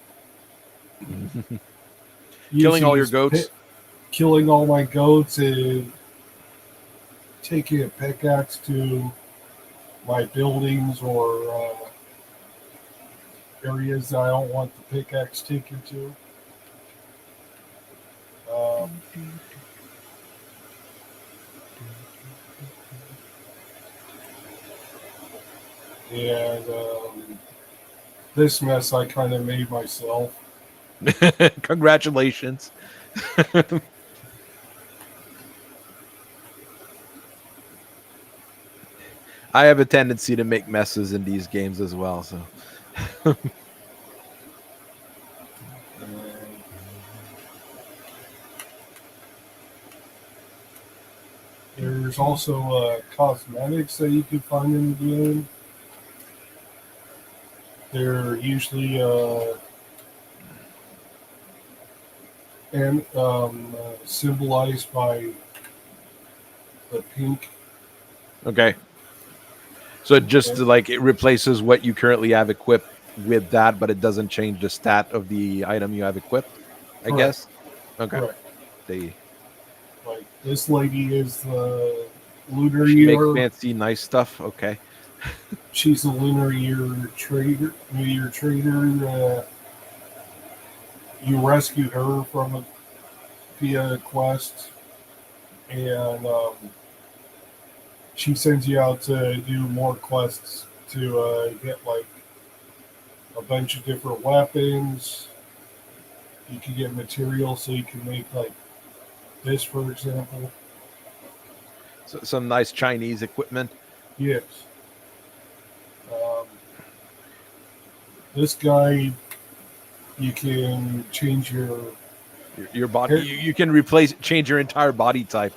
killing all your goats, killing all my goats, and taking a pickaxe to my buildings or areas that I don't want the pickaxe taken to. And this mess I kind of made myself. Congratulations. I have a tendency to make messes in these games as well. So And there's also cosmetics that you can find in the game. They're usually symbolized by the pink. okay. So it just And, like it replaces what you currently have equipped with that, but it doesn't change the stat of the item you have equipped, I correct, guess. Okay. correct. They Like this lady is the lunar she make year. fancy nice stuff. Okay. She's a lunar year trader. New Year trader. You rescued her from a via quest, and she sends you out to do more quests to get like a bunch of different weapons. You can get materials so you can make like this, for example. So, some nice Chinese equipment. Yes. Um, this guy, you can change your Your body hair. you can replace change your entire body type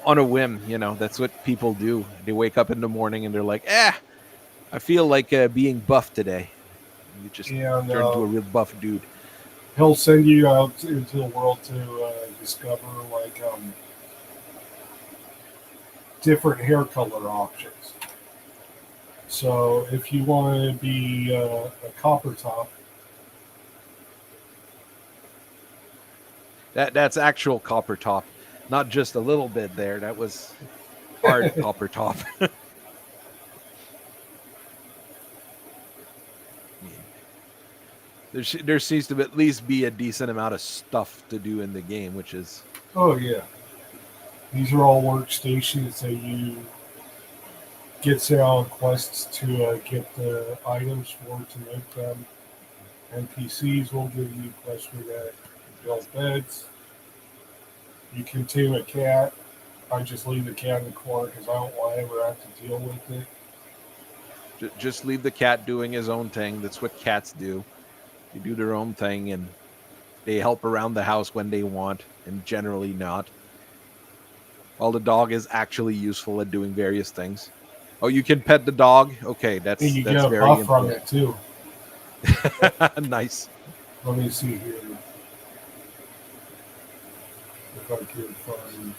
on a whim. You know that's what people do. They wake up in the morning and they're like, I feel like being buff today. You just And turn into a real buff dude. he'll send you out into the world to discover like different hair color options. So if you want to be a copper top, That's actual copper top, not just a little bit there. That was hard copper top. There seems to at least be a decent amount of stuff to do in the game, which is oh yeah, these are all workstations that you get sent on quests to get the items for to make them. NPCs will give you quests for that. Build beds. You can tame a cat. I just leave the cat in the corner because I don't want to ever have to deal with it. just leave the cat doing his own thing. That's what cats do. They do their own thing and they help around the house when they want, and generally not. While the dog is actually useful at doing various things. Oh, you can pet the dog. Okay, And you that's get a very buff from important. it too. Nice. Let me see here if I can find.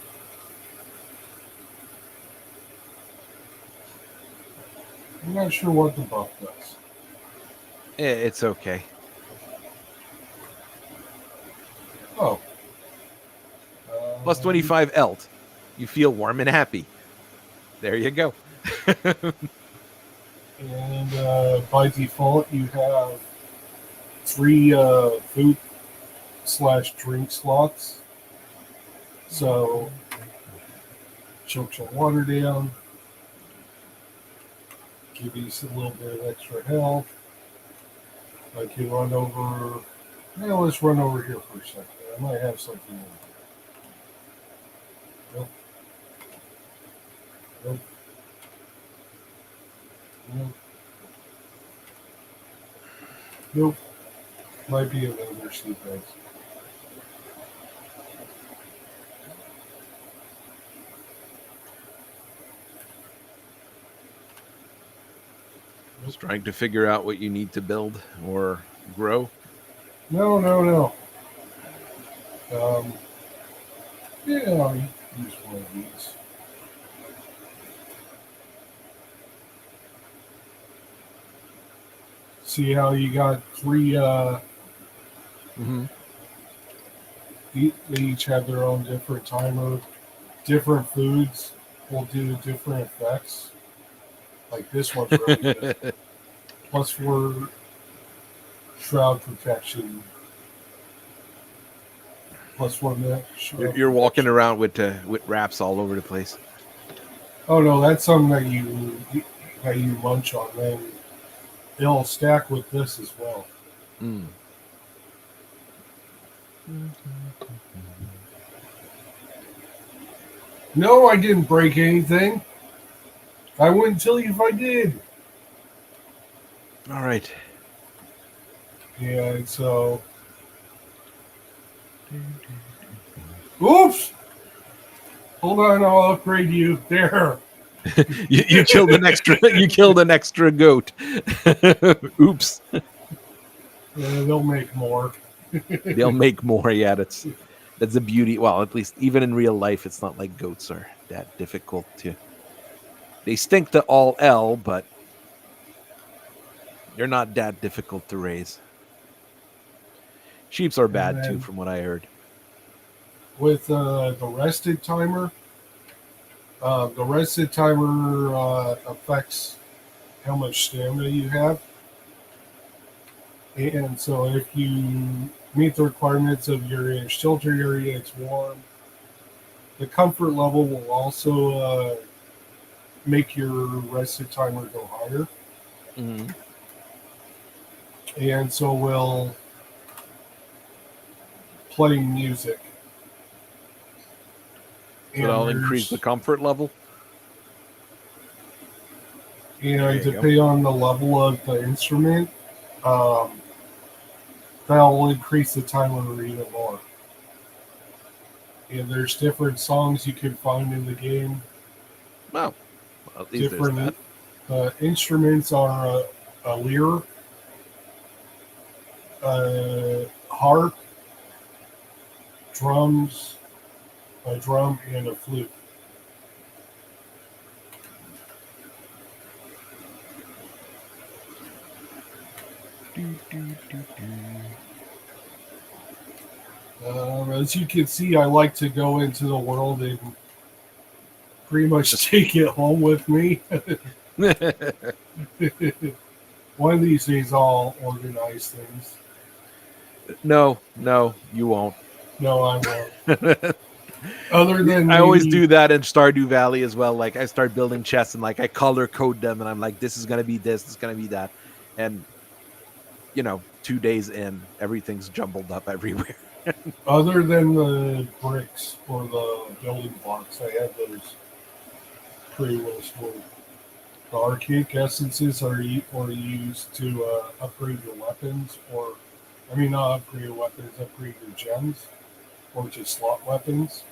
I'm not sure what the buff does. It's okay. Oh, Plus 25 elt. You feel warm and happy. There you go. and by default, you have 3 food slash drink slots. So, choke your water down, give you a little bit of extra health. I can run over. Yeah, let's run over here for a second. I might have something. Nope. Nope. Nope. Nope. Might be another sleep bag. Just trying to figure out what you need to build or grow. No, no, no. Yeah, I'll use one of these. See how you got 3, Mm-hmm. they each have their own different timer. Different foods will do different effects. Like this one's really good. Plus 4 shroud protection. Plus 1 minute shroud You're walking protection. around with wraps all over the place. Oh no, that's something that you that you munch on, then it'll stack with this as well. Mm. No, I didn't break anything. I wouldn't tell you if I did. All right. And so, oops. Hold on, I'll upgrade you. There. You killed an extra. You killed an extra goat. Oops. They'll make more. They'll make more. Yeah, that's the beauty. Well, at least even in real life, it's not like goats are that difficult to. They stink to all L, but they're not that difficult to raise. Sheeps are And bad too, then from what I heard. with the rested timer, affects how much stamina you have. And so if you meet the requirements of your shelter area, it's warm. The comfort level will also make your rested timer go higher. Mm-hmm. And so will playing music. So that'll increase the comfort level. There you go. Depending on the level of the instrument, that'll increase the timer even more. And there's different songs you can find in the game. Well, at least Different there's that. Instruments are a lyre, harp, drums, a drum, and a flute. As you can see, I like to go into the world and pretty much take it home with me. One of these days, I'll organize things. No, you won't. No, I won't. Other than I always do that in Stardew Valley as well. Like I start building chests and like I color code them, and I'm like, this is gonna be this is gonna be that, and 2 days in, everything's jumbled up everywhere. Other than the bricks or the building blocks, I have those pretty well stored. The archaic essences are used to upgrade your weapons, not upgrade your weapons, upgrade your gems, or to slot weapons.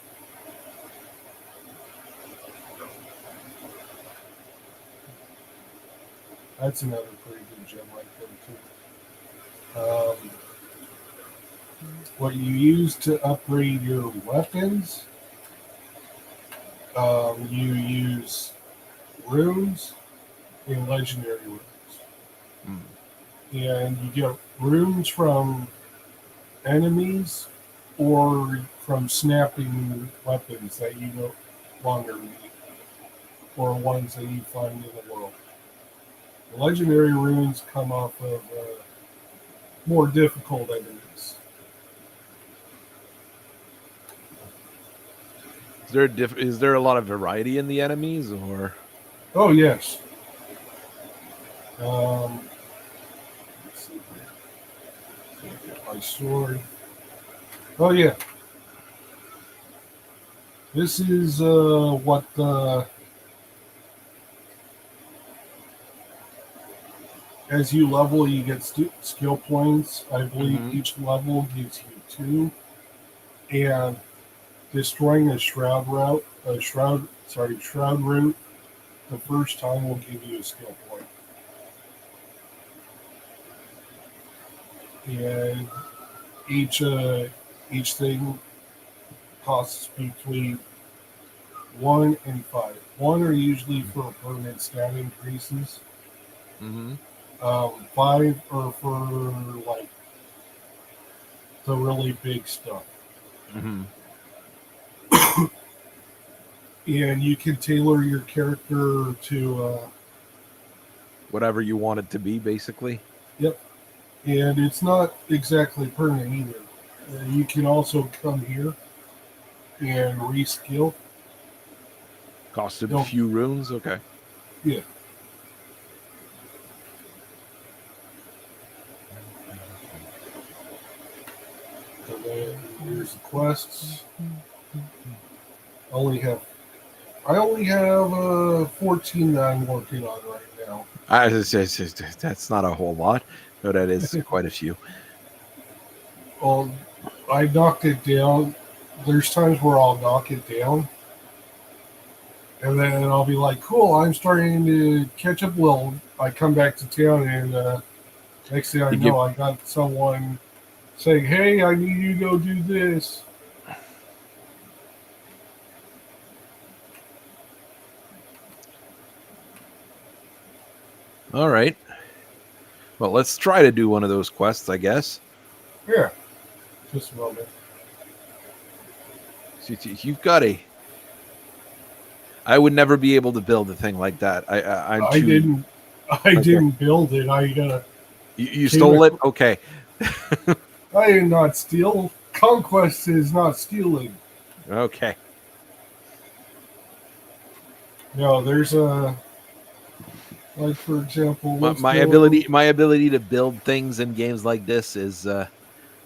That's another pretty good gem right there too. What you use to upgrade your weapons, you use runes and legendary runes. And you get runes from enemies or from snapping weapons that you no longer need, or ones that you find in the world. The legendary runes come off of more difficult enemies. Is there a lot of variety in the enemies, or? Oh yes. Let's see here. Get my sword. Oh yeah. This is what as you level, you get skill points. I believe each level gives you 2, and destroying a shroud route the first time will give you a skill point. And each thing costs between 1 and 5. 1 are usually for permanent stat increases. 5 are for like the really big stuff. And you can tailor your character to whatever you want it to be, basically. Yep. And it's not exactly permanent either. You can also come here and reskill. Costed a few runes, okay. Yeah. the quests. I only have 14 that I'm working on right now. That's not a whole lot, but that is quite a few. Well, I knocked it down. There's times where I'll knock it down, and then I'll be like, "Cool, I'm starting to catch up." Well, I come back to town, and next thing I You know, give- I got someone saying, "Hey, I need you to go do this." All right. Well, let's try to do one of those quests, I guess. Yeah, just a moment. You've got a. I would never be able to build a thing like that. I'm I too. didn't. I Okay. didn't build it. You came stole it? ac- Okay. I did not steal. Conquest is not stealing. Okay. No, there's a like for example, My, let's my go. ability my ability to build things in games like this is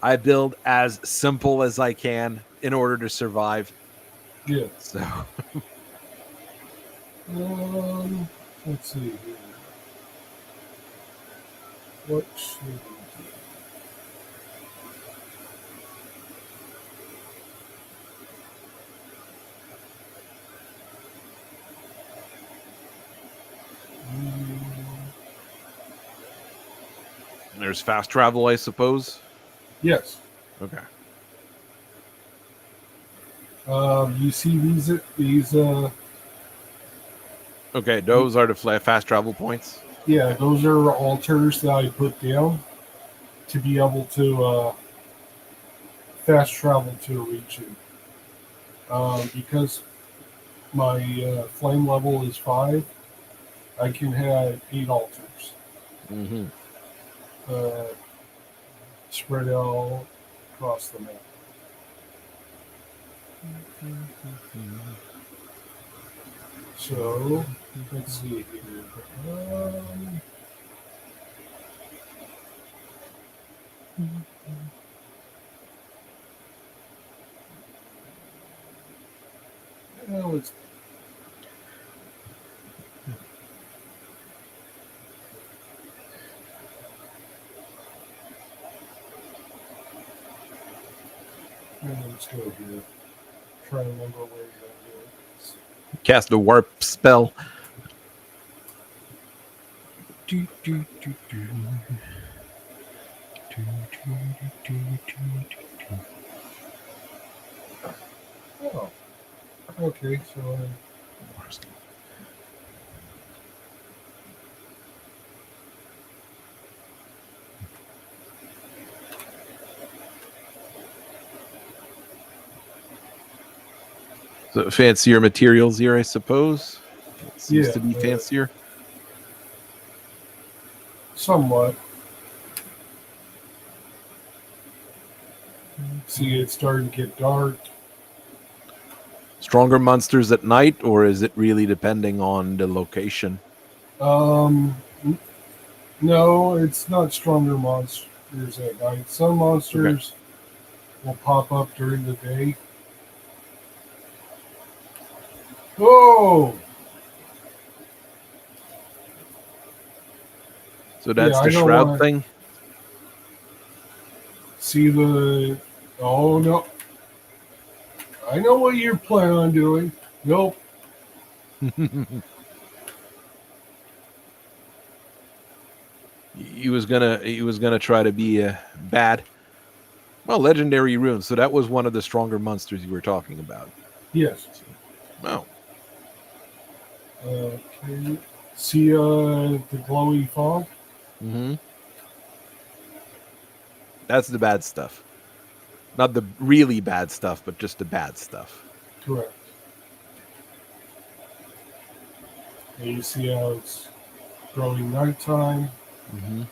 I build as simple as I can in order to survive. Yeah. So Let's see here. What should we do? there's fast travel, I suppose. Yes. Okay. You see these Okay, those are the fast travel points. yeah, those are altars that I put down to be able to fast travel to a region. Because my flame level is 5, I can have 8 altars Mm-hmm. uh, spread out across the map. So let's see here. Let's let's go here. Try to remember where you it. Cast a warp spell. Oh, okay. So So fancier materials here, I suppose. It seems yeah, to be fancier. somewhat. See, it's starting to get dark. Stronger monsters at night, or is it really depending on the location? Um, no, it's not stronger monsters at night. Some monsters will pop up during the day. Oh, So yeah, that's I the don't shroud want to thing. see the. Oh no, I know what you're planning on doing. Nope. He was gonna try to be bad. Well, legendary runes. So that was one of the stronger monsters you were talking about. Yes. Oh, Okay. See the glowy fog? mm-hmm. That's the bad stuff. Not the really bad stuff, but just the bad stuff. Correct. And you see how it's growing nighttime, Mm-hmm.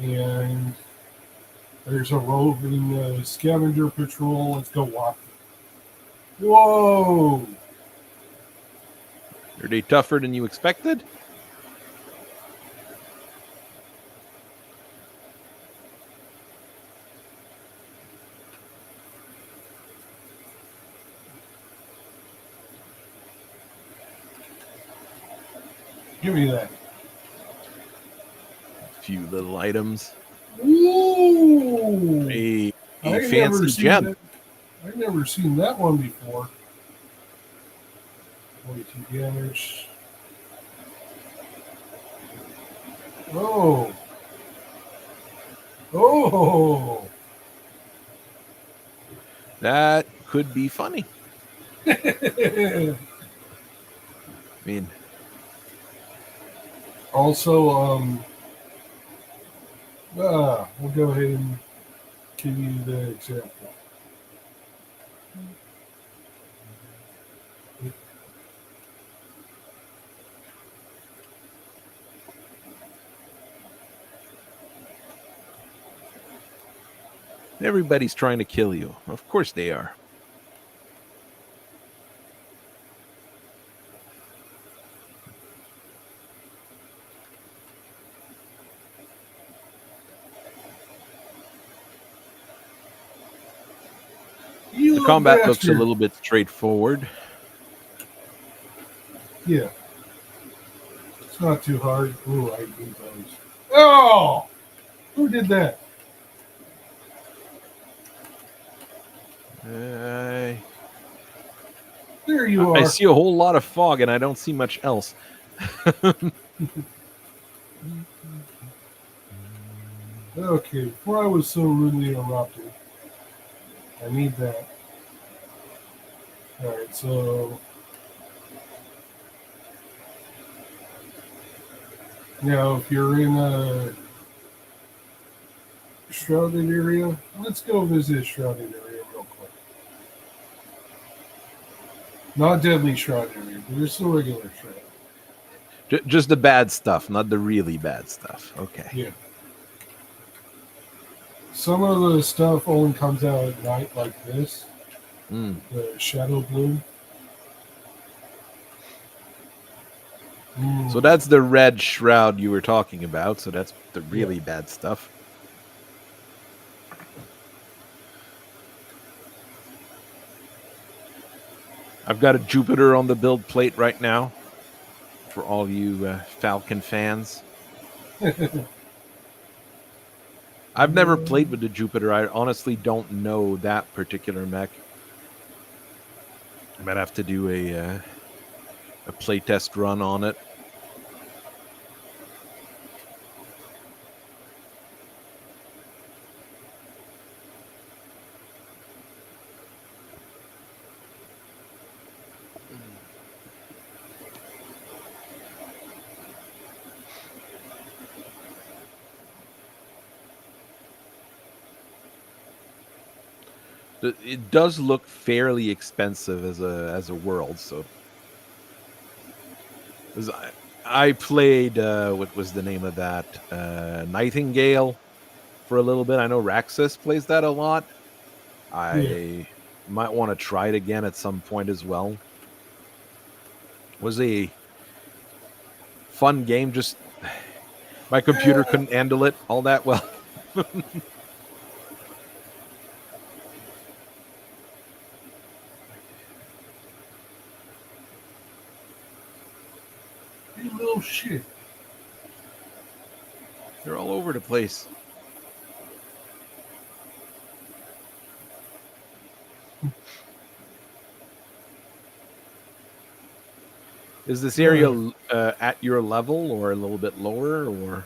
and there's a roving scavenger patrol. Let's go walk. Whoa! Are they tougher than you expected? Give me that. A few little items. Ooh! A I never fancy seen gem. that. I've never seen that one before. 42 damage. Oh! Oh! That could be funny. I mean, Also, we'll go ahead and give you the example. everybody's trying to kill you. Of course they are. You The little combat looks a bastard. little bit straightforward. Yeah. It's not too hard. Ooh, I need those. Oh! Who did that? I There you I are. see a whole lot of fog and I don't see much else. Okay, before I was so rudely interrupted, I need that. Alright, so now if you're in a shrouded area, let's go visit a shrouded area real quick. Not deadly shrouded area, but just a regular shroud. Just the bad stuff, not the really bad stuff. Okay. Yeah. Some of the stuff only comes out at night like this, Mm. the shadow bloom. So that's the red shroud you were talking about. So that's the really bad stuff. I've got a Jupiter on the build plate right now for all you Falcon fans. I've never played with the Jupiter. I honestly don't know that particular mech. I might have to do a playtest run on it. It does look fairly expensive as a world. So, I played what was the name of that Nightingale for a little bit. I know Raxus plays that a lot. I might want to try it again at some point as well. Was a fun game. Just my computer couldn't handle it all that well. You little shit. They're all over the place. Is this area at your level or a little bit lower, or?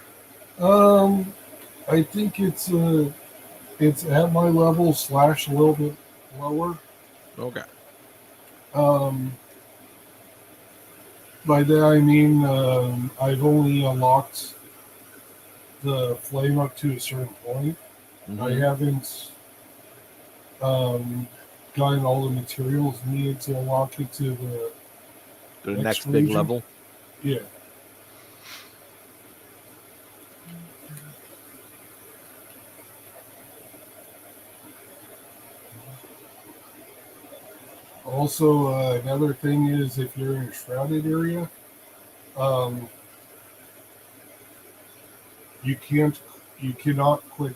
I think it's at my level / a little bit lower. Okay. By that I mean I've only unlocked the flame up to a certain point. Mm-hmm. I haven't gotten all the materials needed to unlock it to The next next big region. level. Yeah. Also, another thing is if you're in a shrouded area, you cannot quick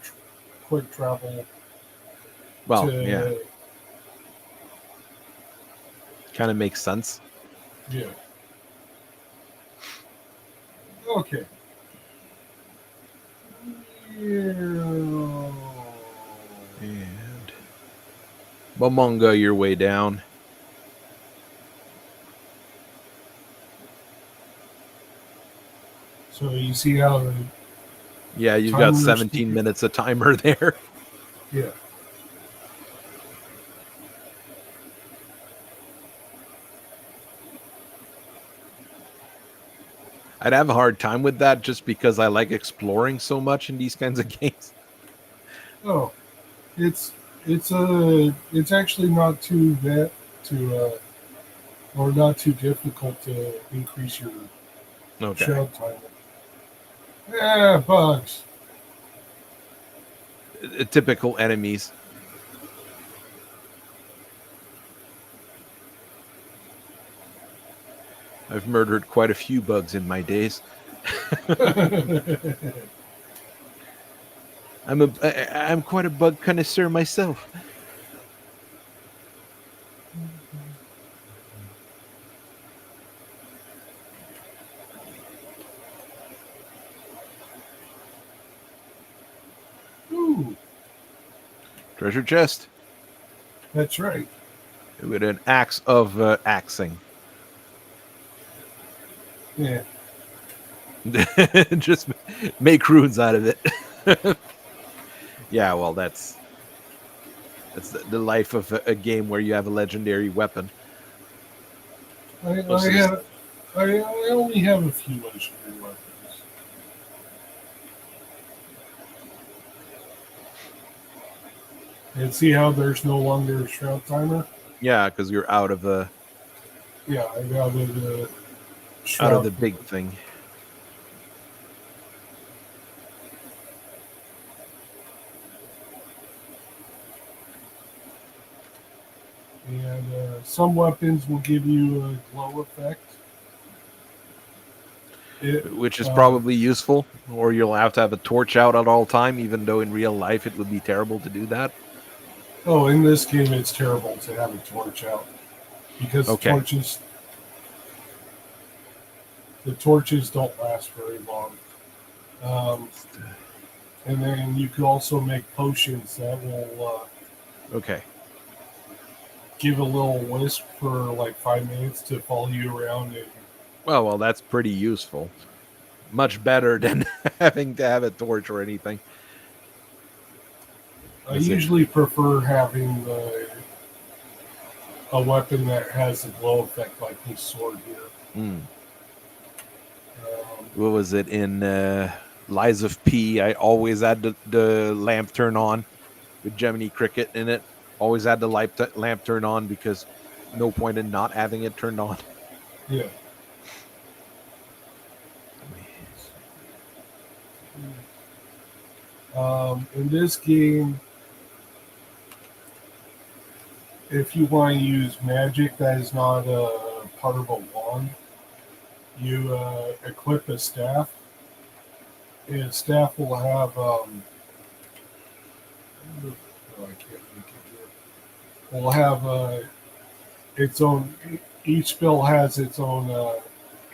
travel. Well, yeah, kind of makes sense. Yeah. Okay. Yeah. And Momonga your way down. So you see how the Yeah, you've got timers 17 minutes of timer there. Yeah. I'd have a hard time with that just because I like exploring so much in these kinds of games. Oh, it's it's actually not too bad to or not too difficult to increase your Okay. shroud timer. Yeah, bugs. Typical enemies. I've murdered quite a few bugs in my days. I'm quite a bug connoisseur myself. Ooh, Treasure chest that's right. with an axe of axing. Yeah. Just make runes out of it. Yeah, well, that's the life of a game where you have a legendary weapon. I, Most I of this, have I only have a few legendary weapons. And see how there's no longer a shroud timer? yeah, because you're out of Yeah, I got the the shroud. big thing. And some weapons will give you a glow effect. It, Which is um, probably useful, or you'll have to have a torch out at all time, even though in real life it would be terrible to do that. oh, in this game, it's terrible to have a torch out because Okay. the torches don't last very long. Um, and then you can also make potions that will Okay. give a little wisp for like 5 minutes to follow you around. And Well, that's pretty useful. Much better than having to have a torch or anything. I Is it? usually prefer having a weapon that has a glow effect like this sword here. Mm. Um, What was it in Lies of P? I always had the lamp turn on with Gemini Cricket in it. Always had the lamp turn on because no point in not having it turned on. yeah. In this game, if you want to use magic that is not a part of a wand, you equip a staff. And a staff will have oh, I can't make it here. Will have its own. Each spell has its own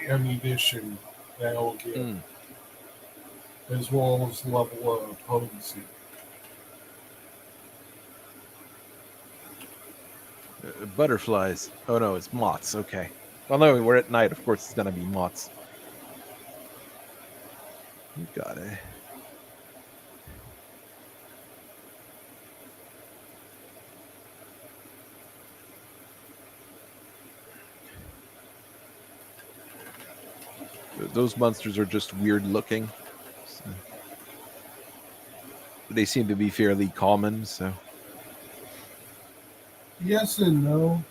ammunition that it will give, Mm. as well as level of potency. Butterflies. Oh no, it's moths. Okay. Well, no, we're at night. Of course, it's gonna be moths. You got it. Those monsters are just weird looking. So they seem to be fairly common. So Yes and no.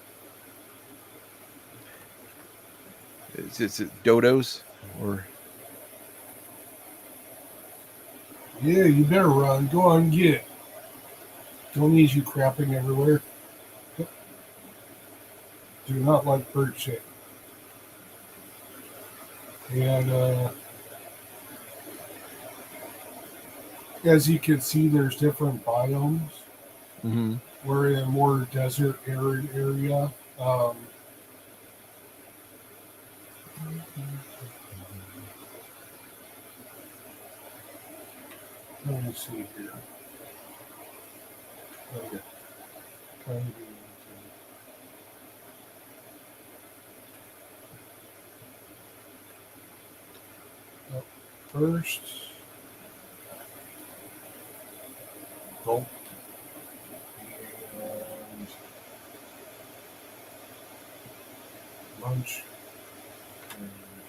is it dodos or Yeah, you better run. Go on, get it. Don't need you crapping everywhere. Do not like bird shit. And as you can see, there's different biomes. mm-hmm. We're in a more desert arid area. Let me see here. Okay. Kind of up first. Gulp. And lunch.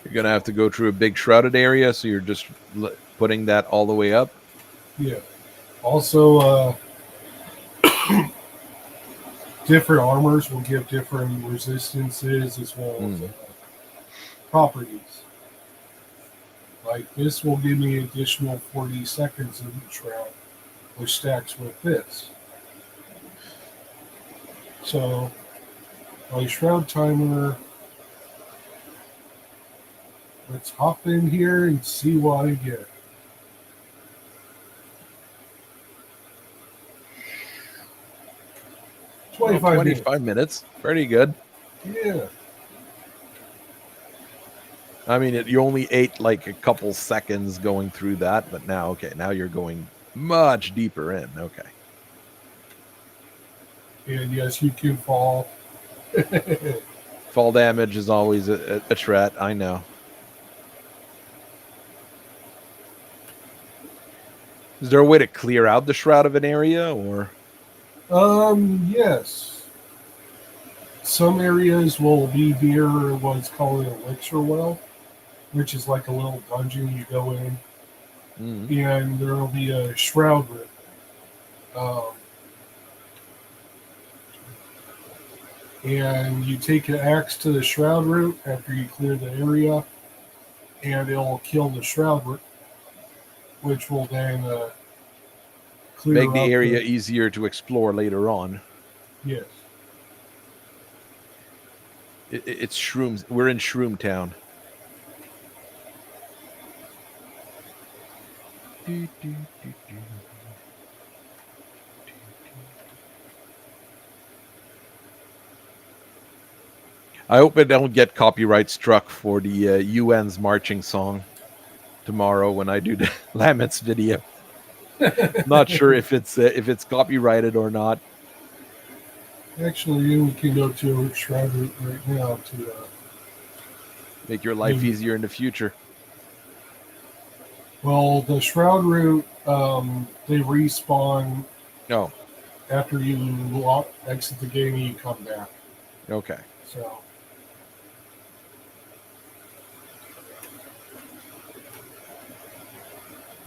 You're gonna have to go through a big shrouded area, so you're just putting that all the way up. Yeah. Also, different armors will give different resistances as well as properties. Like this will give me additional 40 seconds of each round, which stacks with this. So my shroud timer, let's hop in here and see what I get. Well, 25 minutes. Pretty good. Yeah. I mean, you only ate like a couple seconds going through that, but now, okay, now you're going much deeper in. Okay. And yes, you can fall. Fall damage is always a threat. I know. Is there a way to clear out the shroud of an area, or? Yes. Some areas will be near what's called an elixir well, which is like a little dungeon you go in, and there will be a shroud room. And you take an axe to the shroud root after you clear the area, and it'll kill the shroud root, which will then clear make the up area easier to explore later on. Yes. It's Shrooms. We're in Shroom Town. I hope I don't get copyright struck for the UN's marching song tomorrow when I do the Lamet's video. Not sure if it's copyrighted or not. Actually, we can go to a shroud root right now to make your life easier in the future. Well, the shroud root, they respawn. No. After you exit the game, you come back. Okay. So.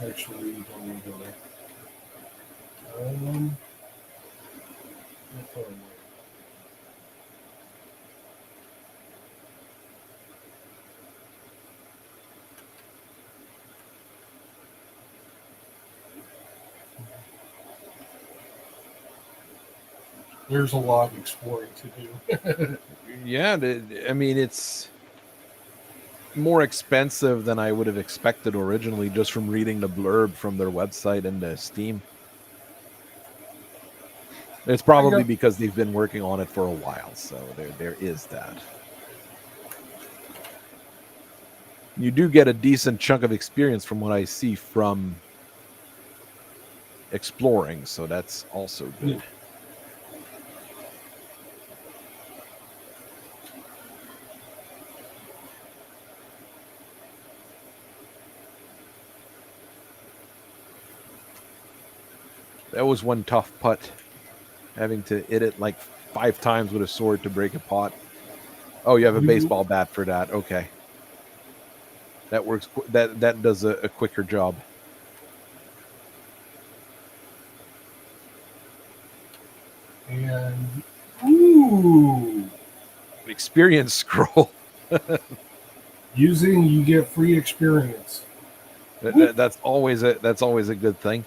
Actually, you don't need to go there. There's a lot of exploring to do. Yeah, I mean, it's more expensive than I would have expected originally just from reading the blurb from their website and the Steam. It's probably because they've been working on it for a while, so there is that. You do get a decent chunk of experience from what I see from exploring, so that's also good. Yeah. That was one tough putt, having to hit it like 5 times with a sword to break a pot. Oh, you have a baseball bat for that. Okay. That works. That does a quicker job. And ooh, experience scroll. Using, you get free experience. That's always a good thing.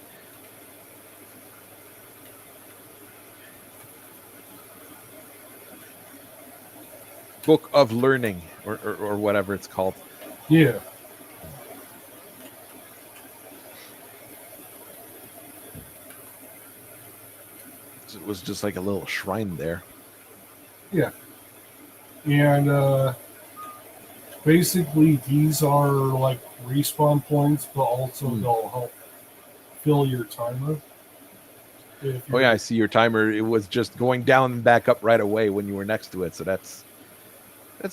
Book of Learning, or whatever it's called. Yeah. It was just like a little shrine there. Yeah. And basically these are like respawn points, but also they'll help fill your timer. Oh yeah, I see your timer. It was just going down and back up right away when you were next to it. So that's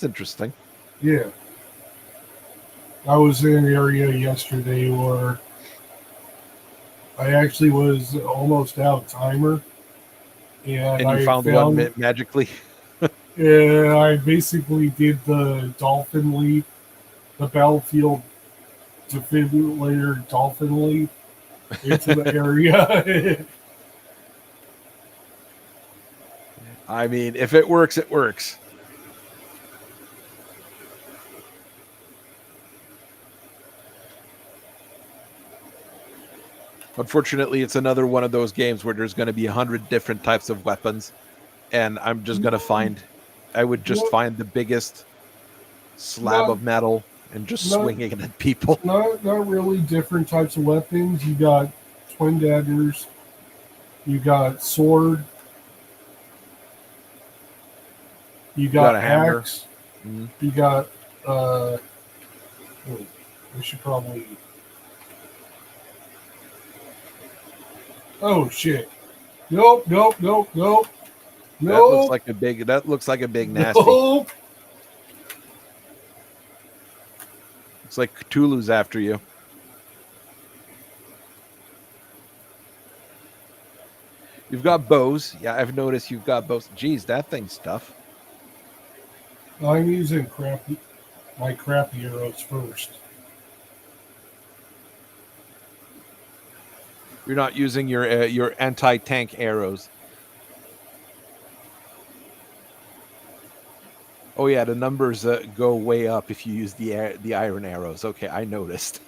interesting. Yeah. I was in an area yesterday where I actually was almost out of timer, and And you I found one found, magically. yeah, I basically did the dolphin leap, the battlefield defibrillator dolphin leap into the area. I mean, if it works, it works. Unfortunately, it's another one of those games where there's going to be 100 different types of weapons, and I'm just going to find. I would just Not, find the biggest slab not, of metal and just not, swinging it at people. not really different types of weapons. You got twin daggers. You got sword. You You got got a hammer. axe. Mm. You got. Uh, wait, we should probably. Oh shit! Nope! Nope! Nope! Nope! That looks Nope! like a big. That looks like a big nasty. Nope! Looks like Cthulhu's after you. You've got bows. Yeah, I've noticed you've got bows. Geez, that thing's tough. I'm using my crappy arrows first. You're not using your anti-tank arrows. Oh yeah, the numbers go way up if you use the iron arrows. Okay, I noticed.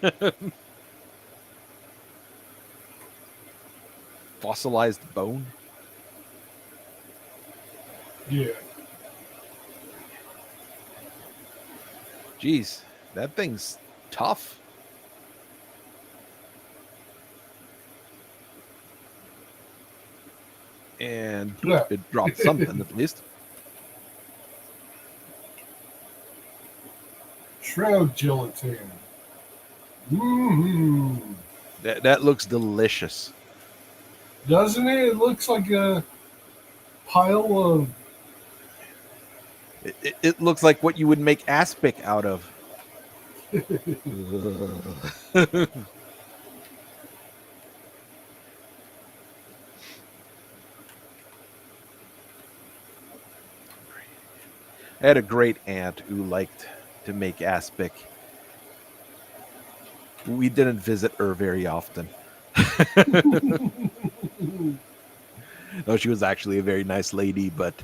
Fossilized bone. Yeah. Jeez, that thing's tough. And Yeah. it dropped something at least. Shroud gelatin. Mmm. That looks delicious. Doesn't it? It looks like a pile of. It looks like what you would make aspic out of. I had a great aunt who liked to make aspic. We didn't visit her very often. No, she was actually a very nice lady, but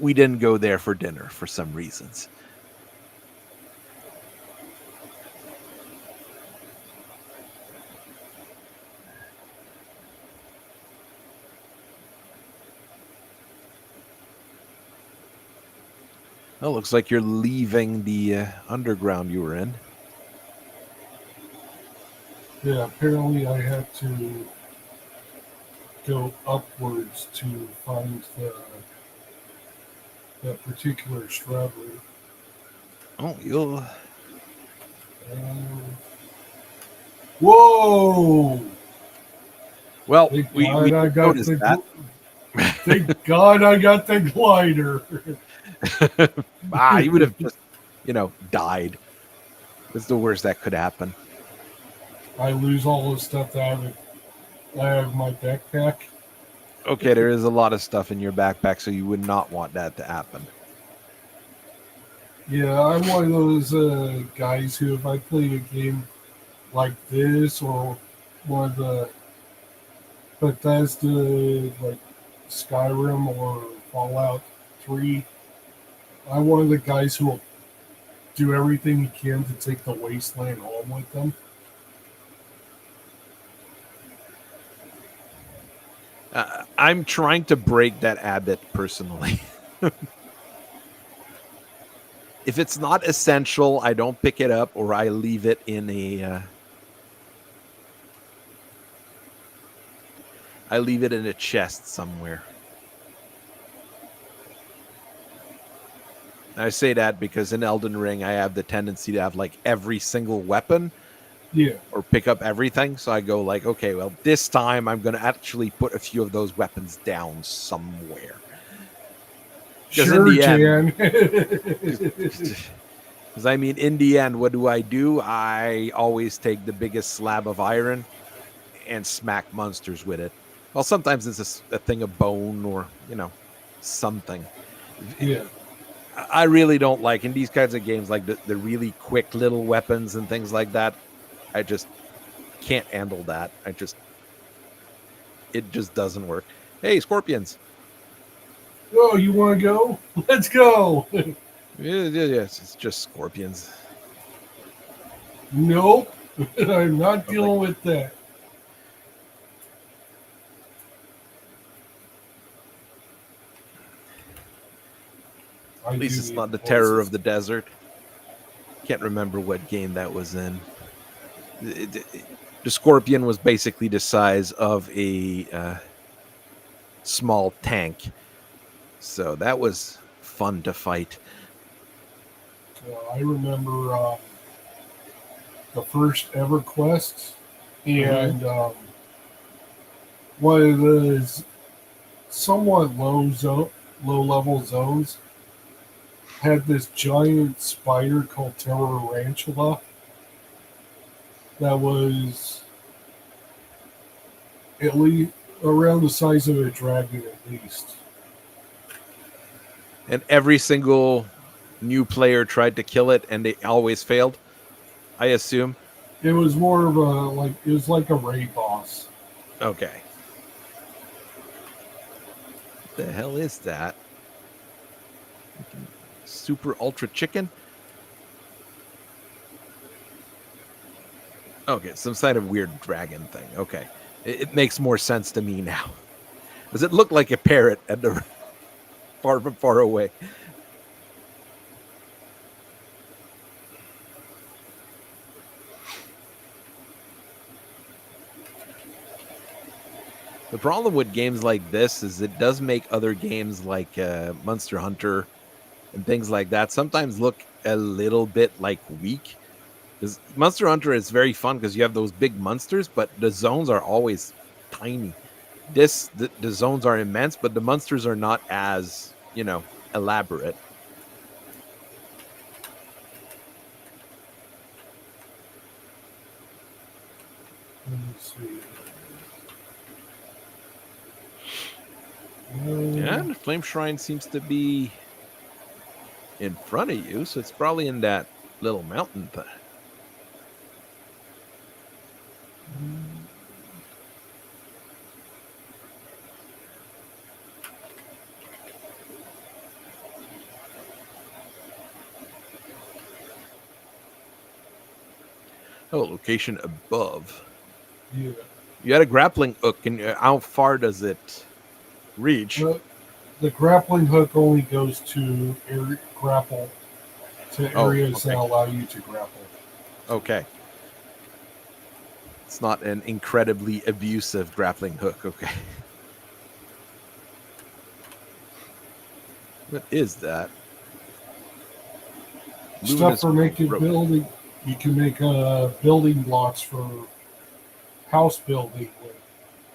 we didn't go there for dinner for some reasons. Well, looks like you're leaving the underground you were in. Yeah, apparently I had to go upwards to find that particular strawberry. Oh, you'll. Um, whoa! Well, Thank we God I got noticed the. that. Thank God I got the glider. You would have just, died. That's the worst that could happen. I lose all the stuff that I have in my backpack. Okay, there is a lot of stuff in your backpack, so you would not want that to happen. Yeah, I'm one of those guys who, if I play a game like this or one of the Bethesda, like Skyrim or Fallout 3, I'm one of the guys who will do everything he can to take the wasteland home with them. I'm trying to break that habit personally. If it's not essential, I don't pick it up or I leave it in a chest somewhere. I say that because in Elden Ring, I have the tendency to have like every single weapon, Yeah. or pick up everything. So I go like, okay, well, this time I'm going to actually put a few of those weapons down somewhere. Because in Sure, the end, Jan. because I mean, in the end, what do? I always take the biggest slab of iron and smack monsters with it. Well, sometimes it's a thing of bone or, something. Yeah. I really don't like in these kinds of games, like the really quick little weapons and things like that. I just can't handle that. It just doesn't work. Hey, scorpions. Oh, you want to go? Let's go. Yes, it's just scorpions. Nope. I'm not But like, dealing with that. I at do least it's need not the terror horses. of the desert. Can't remember what game that was in. The scorpion was basically the size of a small tank, so that was fun to fight. I remember the first ever quest, Mm-hmm. and one of those somewhat low level zones had this giant spider called Tarantula that was at least around the size of a dragon at least. And every single new player tried to kill it, and they always failed. I assume. It was more of a it was like a raid boss. Okay. What the hell is that? Super ultra chicken? Okay, some kind of weird dragon thing. Okay. It makes more sense to me now. Does it look like a parrot at the far away? The problem with games like this is it does make other games like Monster Hunter and things like that sometimes look a little bit like weak. Because Monster Hunter is very fun because you have those big monsters, but the zones are always tiny. The zones are immense, but the monsters are not as elaborate. Let me see. Yeah, the Flame Shrine seems to be in front of you, so it's probably in that little mountain thing. Oh, location above. Yeah. You had a grappling hook, and how far does it reach? The grappling hook only goes to grapple to Oh, areas that okay. allow you to grapple. Okay. It's not an incredibly abusive grappling hook. Okay. What is that? Stuff Luminous for making rope. building. You can make building blocks for house building with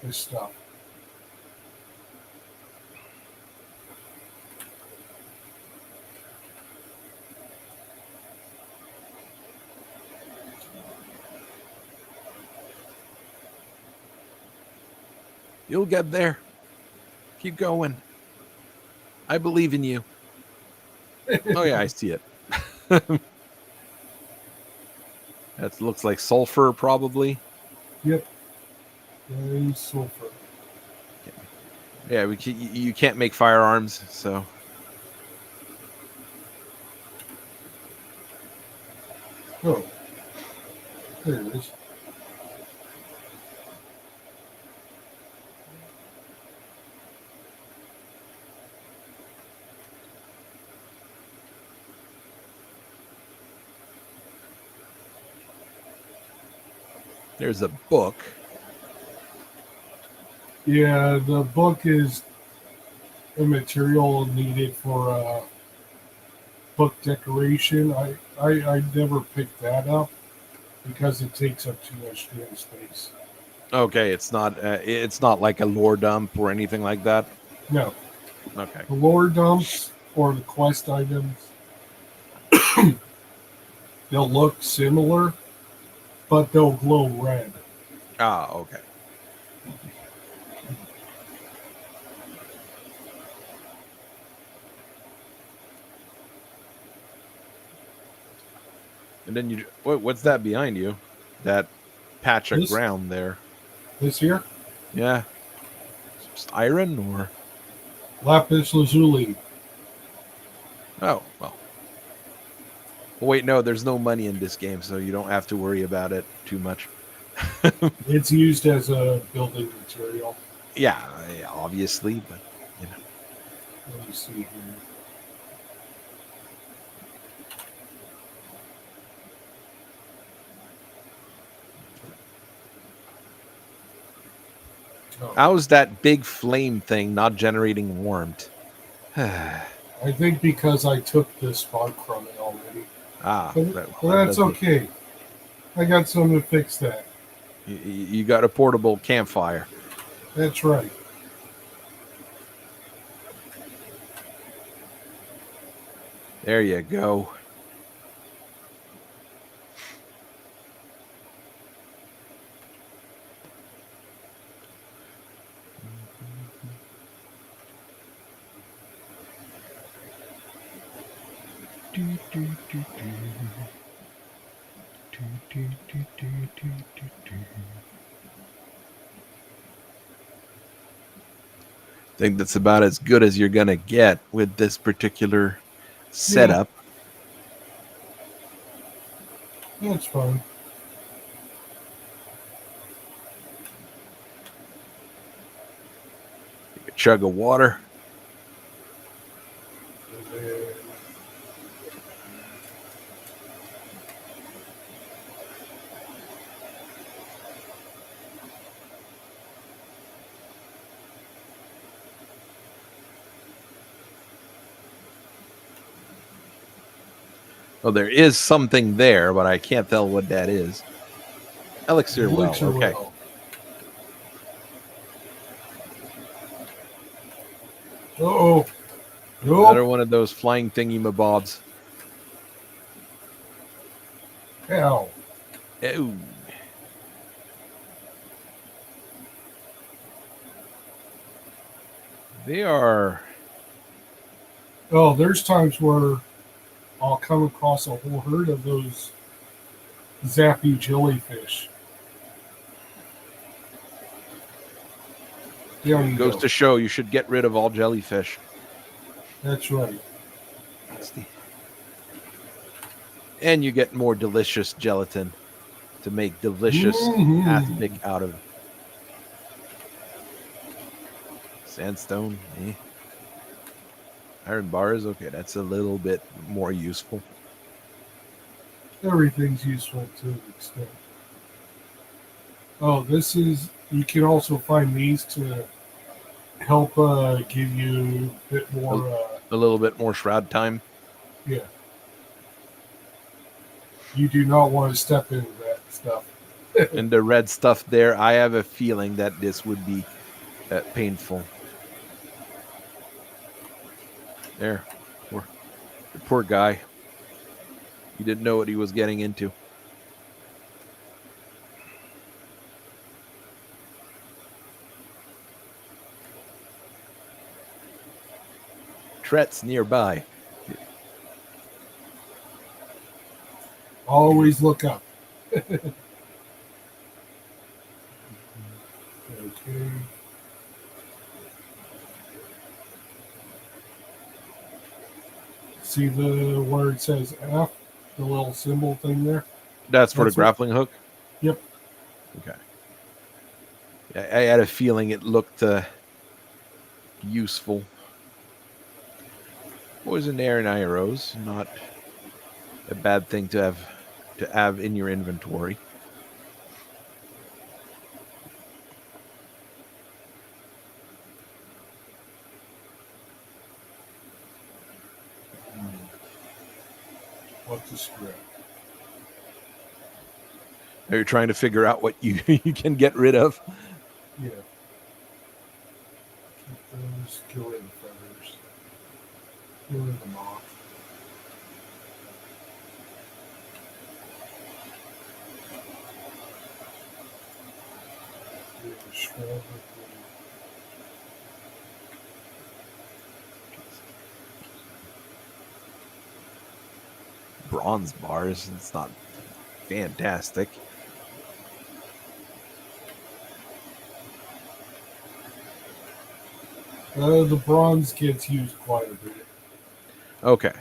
this stuff. You'll get there. Keep going. I believe in you. Oh yeah, I see it. That looks like sulfur, probably. Yep. Very sulfur. Yeah, you can't make firearms, so Oh, there it is. there's a book. Yeah, the book is a material needed for book decoration. I never picked that up. because it takes up too much screen space. Okay, it's not like a lore dump or anything like that. No, Okay. the lore dumps or the quest items, they'll look similar, but they'll glow red. Ah, okay. And then what's that behind you? That patch of This ground there. this here, Yeah. Just iron or lapis lazuli. oh well. Wait, no, there's no money in this game, so you don't have to worry about it too much. It's used as a building material. Yeah, obviously, but you know. Let me see here. Oh, How's that big flame thing not generating warmth? I think because I took the spark from it already. But, Well, but that that's does make- okay. I got something to fix that. you got a portable campfire. That's right. There you go. I think that's about as good as you're gonna get with this particular setup. That's fine. Take a chug of water. And then Well, there is something there, but I can't tell what that is. Elixir well. elixir Okay. well. Uh-oh. Another Nope. one of those flying thingy mabobs. Ow. Ew. They are. Oh, there's times where I'll come across a whole herd of those zappy jellyfish. Down you Goes go. to show you should get rid of all jellyfish. That's right. And you get more delicious gelatin to make delicious Mhm. aspic out of. Sandstone, eh. Iron bars, okay, that's a little bit more useful. Everything's useful to an extent. Oh, this is. You can also find these to help give you a bit more. A little bit more shroud time. Yeah. You do not want to step into that stuff. And the red stuff there, I have a feeling that this would be painful. There, poor guy. He didn't know what he was getting into. Threats nearby. Always look up. Okay. See the where it says F, the little symbol thing there? That's for That's the grappling hook? Yep. Okay. Yeah, I had a feeling it looked useful. Poison air and arrows, not a bad thing to have in your inventory. What's the script? Are you trying to figure out what you you can get rid of? Yeah. Keep those. Get rid of the feathers. Get rid of the moth. Get rid of the shrub. Bronze bars. It's not fantastic. The bronze gets used quite a bit. Okay.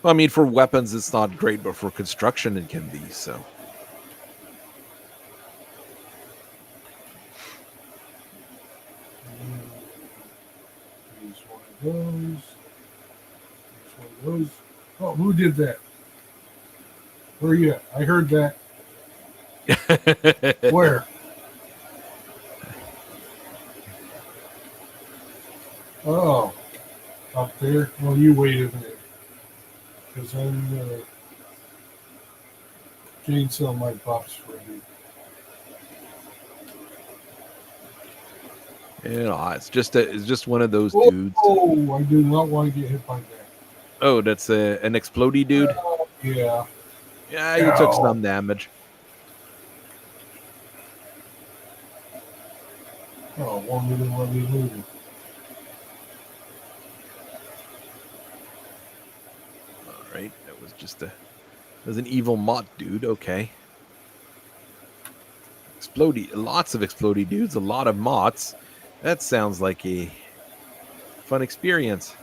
Well, I mean, for weapons, it's not great, but for construction, it can be. So, Use one of those. Use one of those. Oh, who did that? Where are you at? I heard that. Where? Oh, up there. Well, you wait a minute, because I'm chainsaw my buffs ready. It's just one of those Oh, dudes. oh, I do not want to get hit by that. Oh, that's an explodey dude. Yeah. Yeah, you took Ow. some damage. Oh, one minute, let me move. All right, that was an evil mott dude. Okay, explodey, lots of explodey dudes, a lot of mots. That sounds like a fun experience.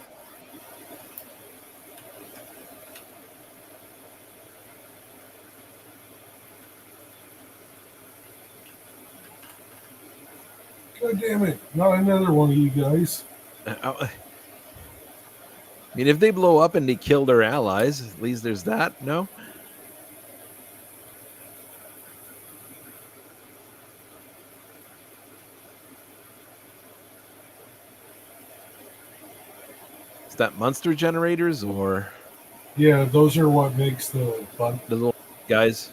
God damn it! Not another one of you guys. I mean, if they blow up and they kill their allies, at least there's that. No. Is that monster generators or Yeah, those are what makes the bun. the little guys?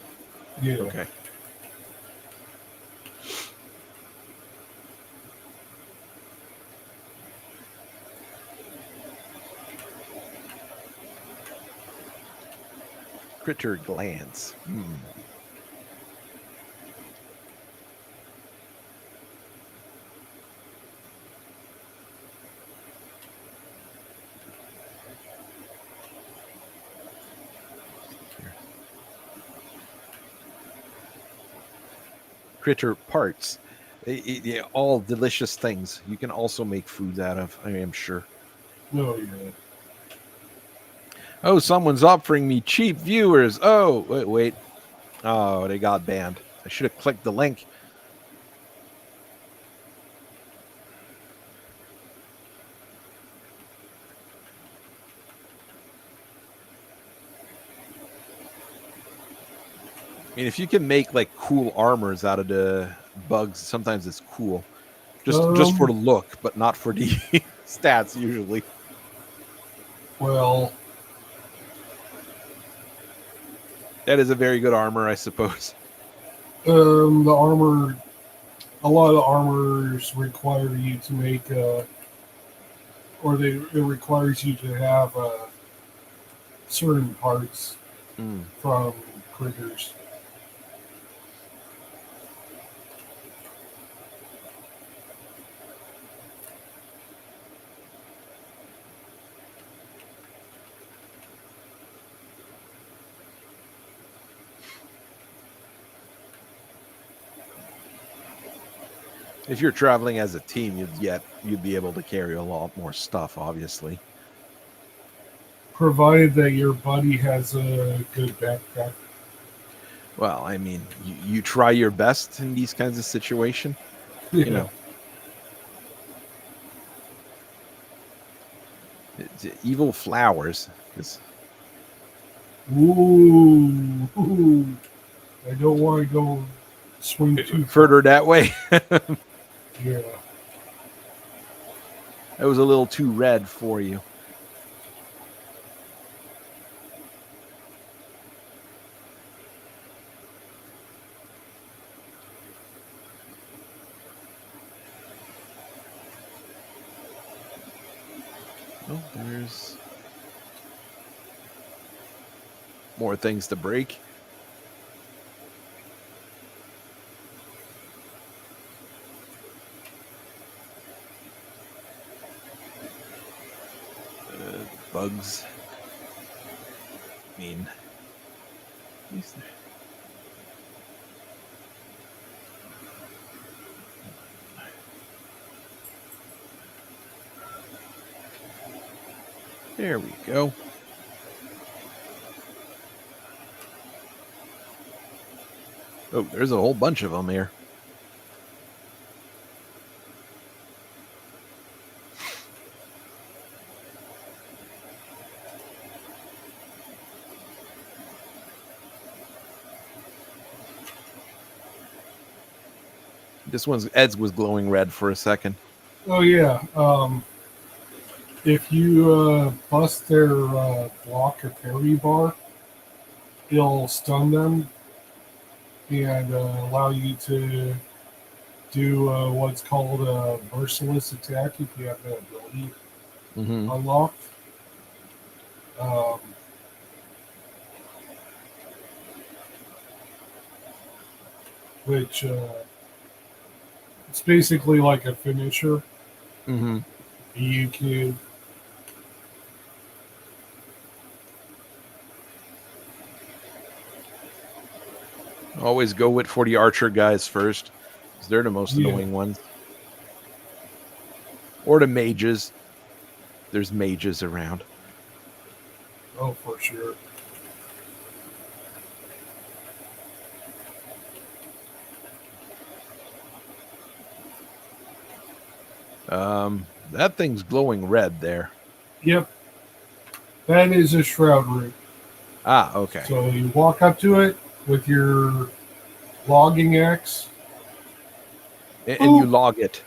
Yeah. Okay. Critter glands. Critter parts. Yeah, all delicious things. You can also make foods out of, I am sure. No, yeah. Oh, someone's offering me cheap viewers. Oh, wait. Oh, they got banned. I should have clicked the link. I mean, if you can make like cool armors out of the bugs, sometimes it's cool. Just for the look, but not for the stats usually. Well, That is a very good armor, I suppose. the armor, a lot of armors require you to make, or it requires you to have certain parts from critters. If you're traveling as a team, you'd be able to carry a lot more stuff, obviously. Provided that your buddy has a good backpack. Well, I mean, you try your best in these kinds of situations. Yeah. You know, evil flowers. Ooh. I don't want to go swing too Further that way. Yeah. That was a little too red for you. Oh, there's more things to break. Bugs. I mean, at least there we go. Oh, there's a whole bunch of them here. This one's Ed's was glowing red for a second. Oh yeah. If you bust their block or parry bar, it'll stun them and allow you to do what's called a merciless attack if you have that ability unlocked. Um, which it's basically like a finisher. You can Always go with for the archer guys first, because they're the most annoying ones. Or the mages. There's mages around. Oh, for sure. That thing's glowing red there. Yep. That is a shroud root. Ah, okay. So you walk up to it with your logging axe. And you log it.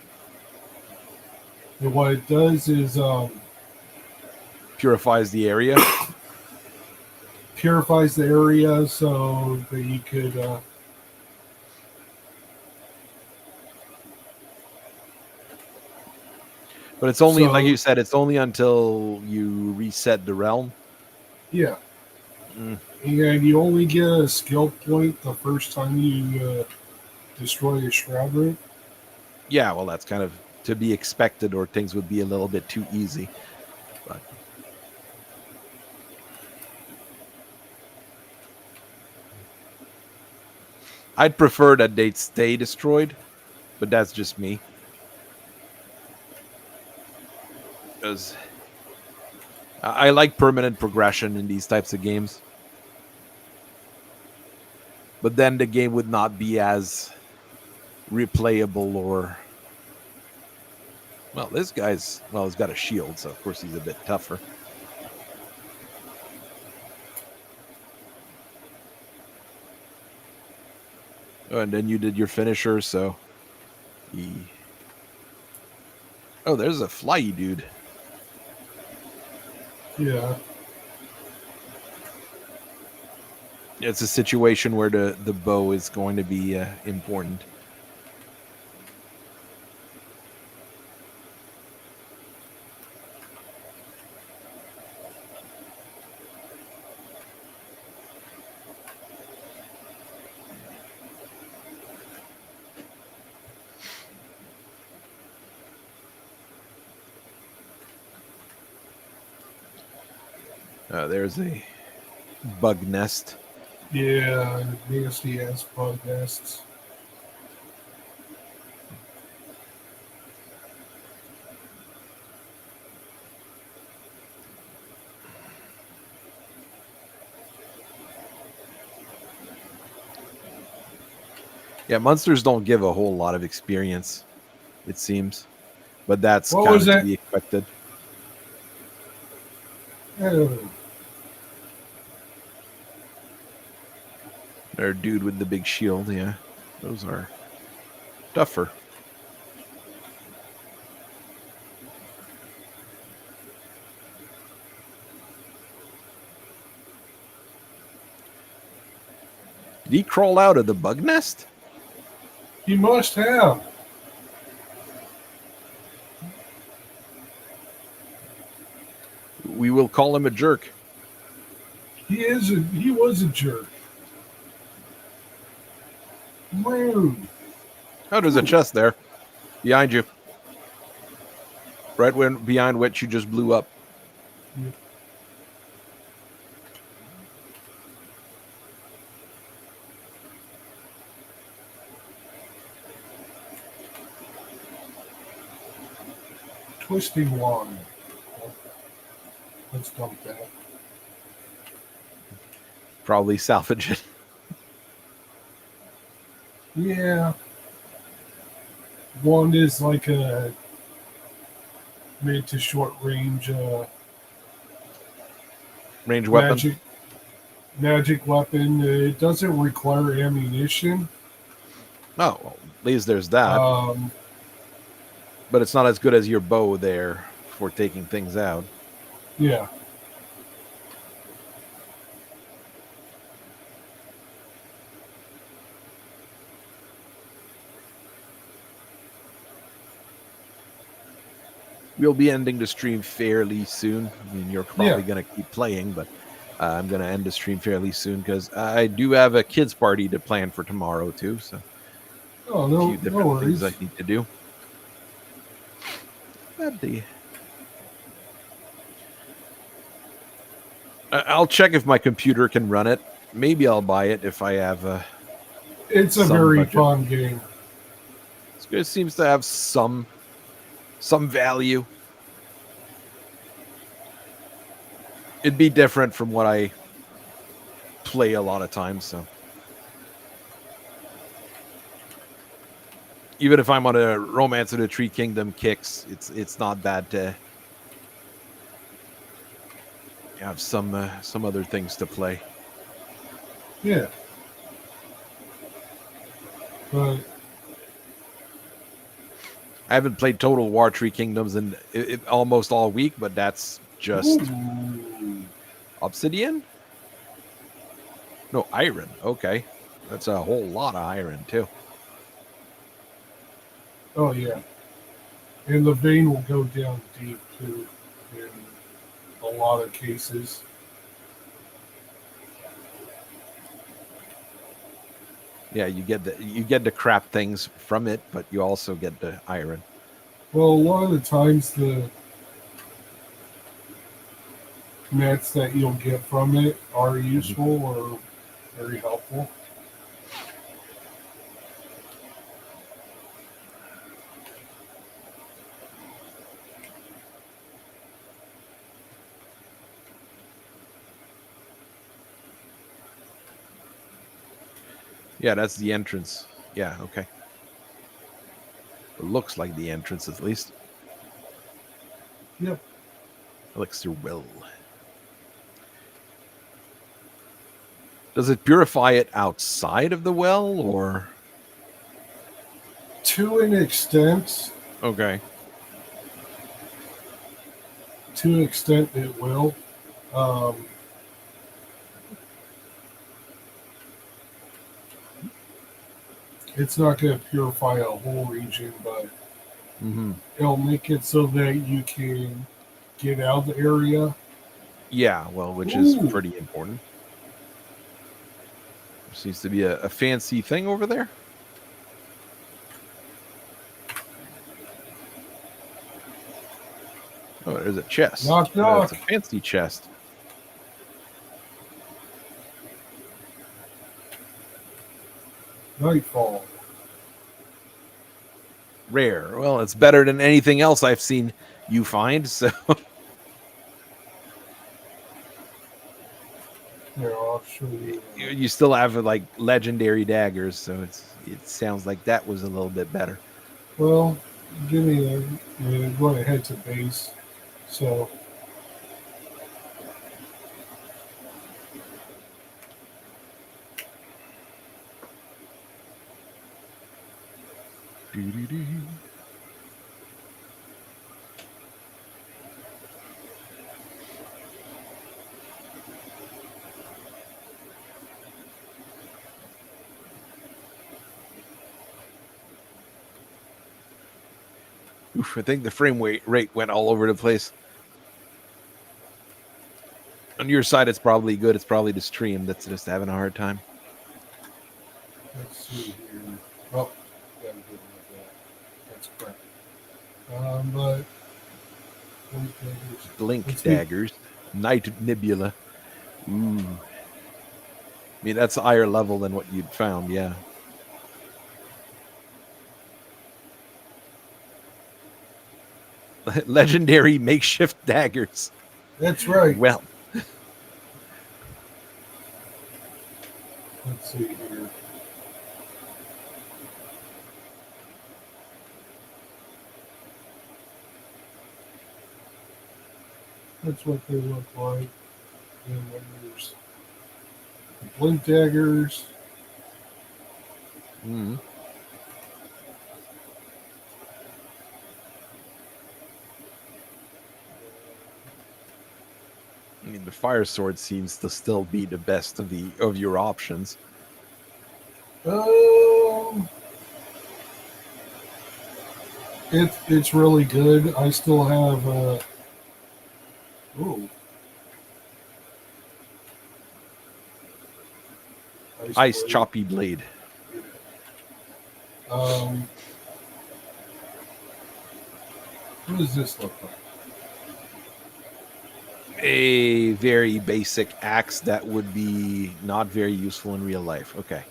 And what it does is Purifies the area. purifies the area so that you could But it's only, like you said, it's only until you reset the realm. yeah. And you only get a skill point the first time you destroy a shroud root. Yeah, well, that's kind of to be expected, or things would be a little bit too easy. But I'd prefer that they'd stay destroyed, but that's just me. Because I like permanent progression in these types of games. But then the game would not be as replayable or... Well, this guy's... Well, he's got a shield, so of course he's a bit tougher. Oh, and then you did your finisher, so... Oh, there's a flyy dude. Yeah. It's a situation where the bow is going to be important. There's a bug nest. Yeah, nasty ass bug nests. Yeah, monsters don't give a whole lot of experience, it seems. But that's What kind was of to that? be expected. Oh, Our dude with the big shield, yeah. Those are tougher. Did he crawl out of the bug nest? he must have. We will call him a jerk. He was a jerk. Rude. Oh, there's a chest there behind you. Right when behind which you just blew up. Twisting wand. Let's dump that. Probably salvage it. Yeah. Wand is like a mid to short range Range weapon. magic weapon. It doesn't require ammunition. Oh, well, at least there's that. But it's not as good as your bow there for taking things out. Yeah. We'll be ending the stream fairly soon. I mean, you're probably going to keep playing, but I'm going to end the stream fairly soon because I do have a kids' party to plan for tomorrow too. So, a few different things I need to do. I'll check if my computer can run it. Maybe I'll buy it if I have It's a very fun game. It seems to have some value. It'd be different from what I play a lot of times, so even if I'm on a Romance of the Tree Kingdom kicks, it's not bad to have some other things to play. Yeah. But I haven't played Total War Tree Kingdoms in almost all week, but that's just obsidian? No, iron. Okay. That's a whole lot of iron, too. Oh, yeah. And the vein will go down deep, too, in a lot of cases. Yeah, you get the crap things from it, but you also get the iron. Well, a lot of the times the mats that you'll get from it are useful or very helpful. Yeah, that's the entrance. Yeah, okay. It looks like the entrance, at least. Yep. Elixir Well. Does it purify it outside of the well, or? To an extent. Okay. To an extent, it will. It's not going to purify a whole region, but it'll make it so that you can get out of the area. Yeah, well, which is pretty important. There seems to be a fancy thing over there. Oh, there's a chest. Knock, knock. It's a fancy chest. Nightfall. Rare. Well, it's better than anything else I've seen you find, so. Here, I'll show you. You still have like legendary daggers, so it sounds like that was a little bit better. Well, give me a going to head to base. So Oof, I think the frame rate went all over the place. On your side, it's probably good. It's probably the stream that's just having a hard time. Let's see here. Oh, yeah, I'm good with that. That's correct. But Blink let's see. daggers, night nebula. Ooh, I mean that's higher level than what you'd found. Yeah. Legendary makeshift daggers. That's right. Well, Let's see here. That's what they look like. And then there's the blink daggers. mm. I mean the fire sword seems to still be the best of your options. It's really good. I still have ooh. Ice blade. choppy blade. What does this look like? A very basic axe that would be not very useful in real life. Okay.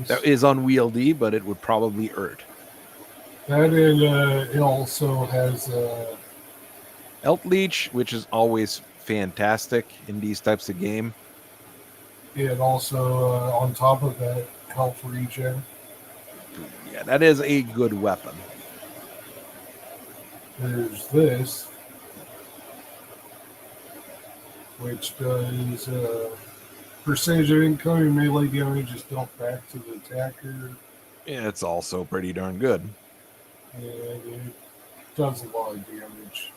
That is unwieldy, but it would probably hurt. That and it also has Health leech, which is always fantastic in these types of game. and also on top of that, health regen. Yeah, that is a good weapon. There's this, which does percentage of incoming melee damage is dealt back to the attacker. Yeah, it's also pretty darn good. And it does a lot of damage.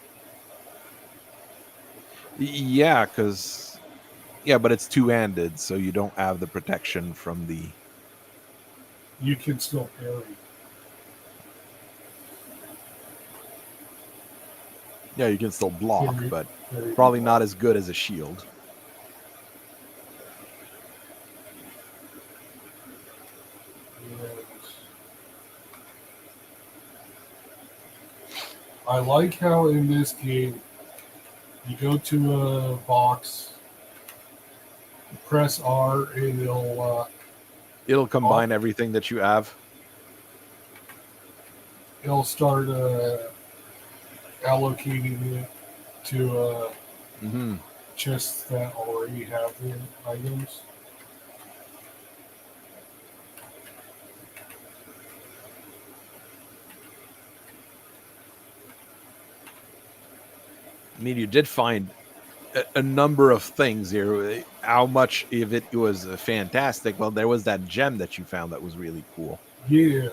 Yeah, but it's two-handed, so you don't have the protection from the. You can still parry. Yeah, you can still block, Parry, but parry, probably not as good as a shield. I like how in this game you go to a box, press R, and It'll combine everything that you have. it'll start allocating it to chests that already have the items. I mean, you did find a number of things here. How much of it was fantastic? Well, there was that gem that you found that was really cool. Yeah.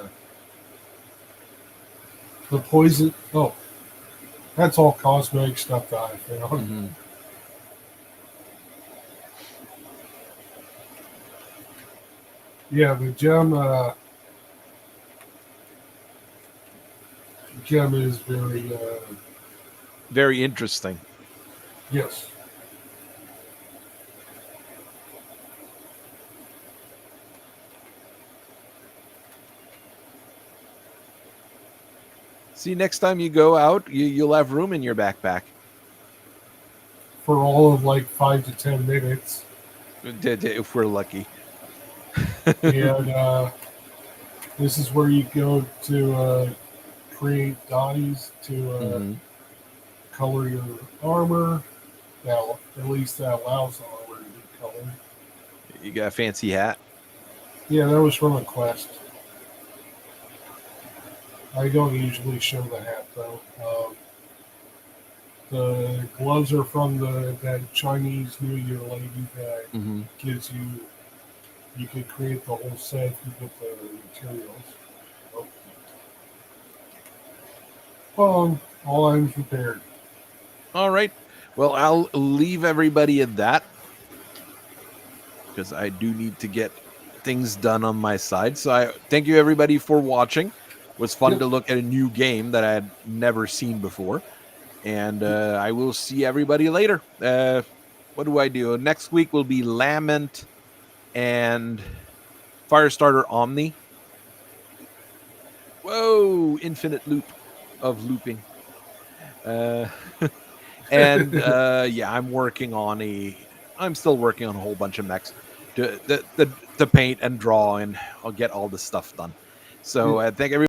The poison. Oh, that's all cosmetic stuff that I found. Mm-hmm. Yeah, the gem. Gem is very interesting. Yes. See, next time you go out, you'll have room in your backpack. For all of like 5 to 10 minutes. If we're lucky. And this is where you go to create dyes to color your armor. Now, at least that allows the armor to be colored. You got a fancy hat? Yeah, that was from a quest. I don't usually show the hat though. The gloves are from that Chinese New Year lady that gives you. You could create the whole set if you get the materials. Oh. All items prepared. All right. Well, I'll leave everybody at that because I do need to get things done on my side. So I thank you everybody for watching. It was fun to look at a new game that I had never seen before. And I will see everybody later. What do I do? Next week will be Lament and Firestarter Omni. Whoa, infinite loop of looping. And yeah, I'm still working on a whole bunch of mechs to paint and draw, and I'll get all the stuff done. So thank everybody.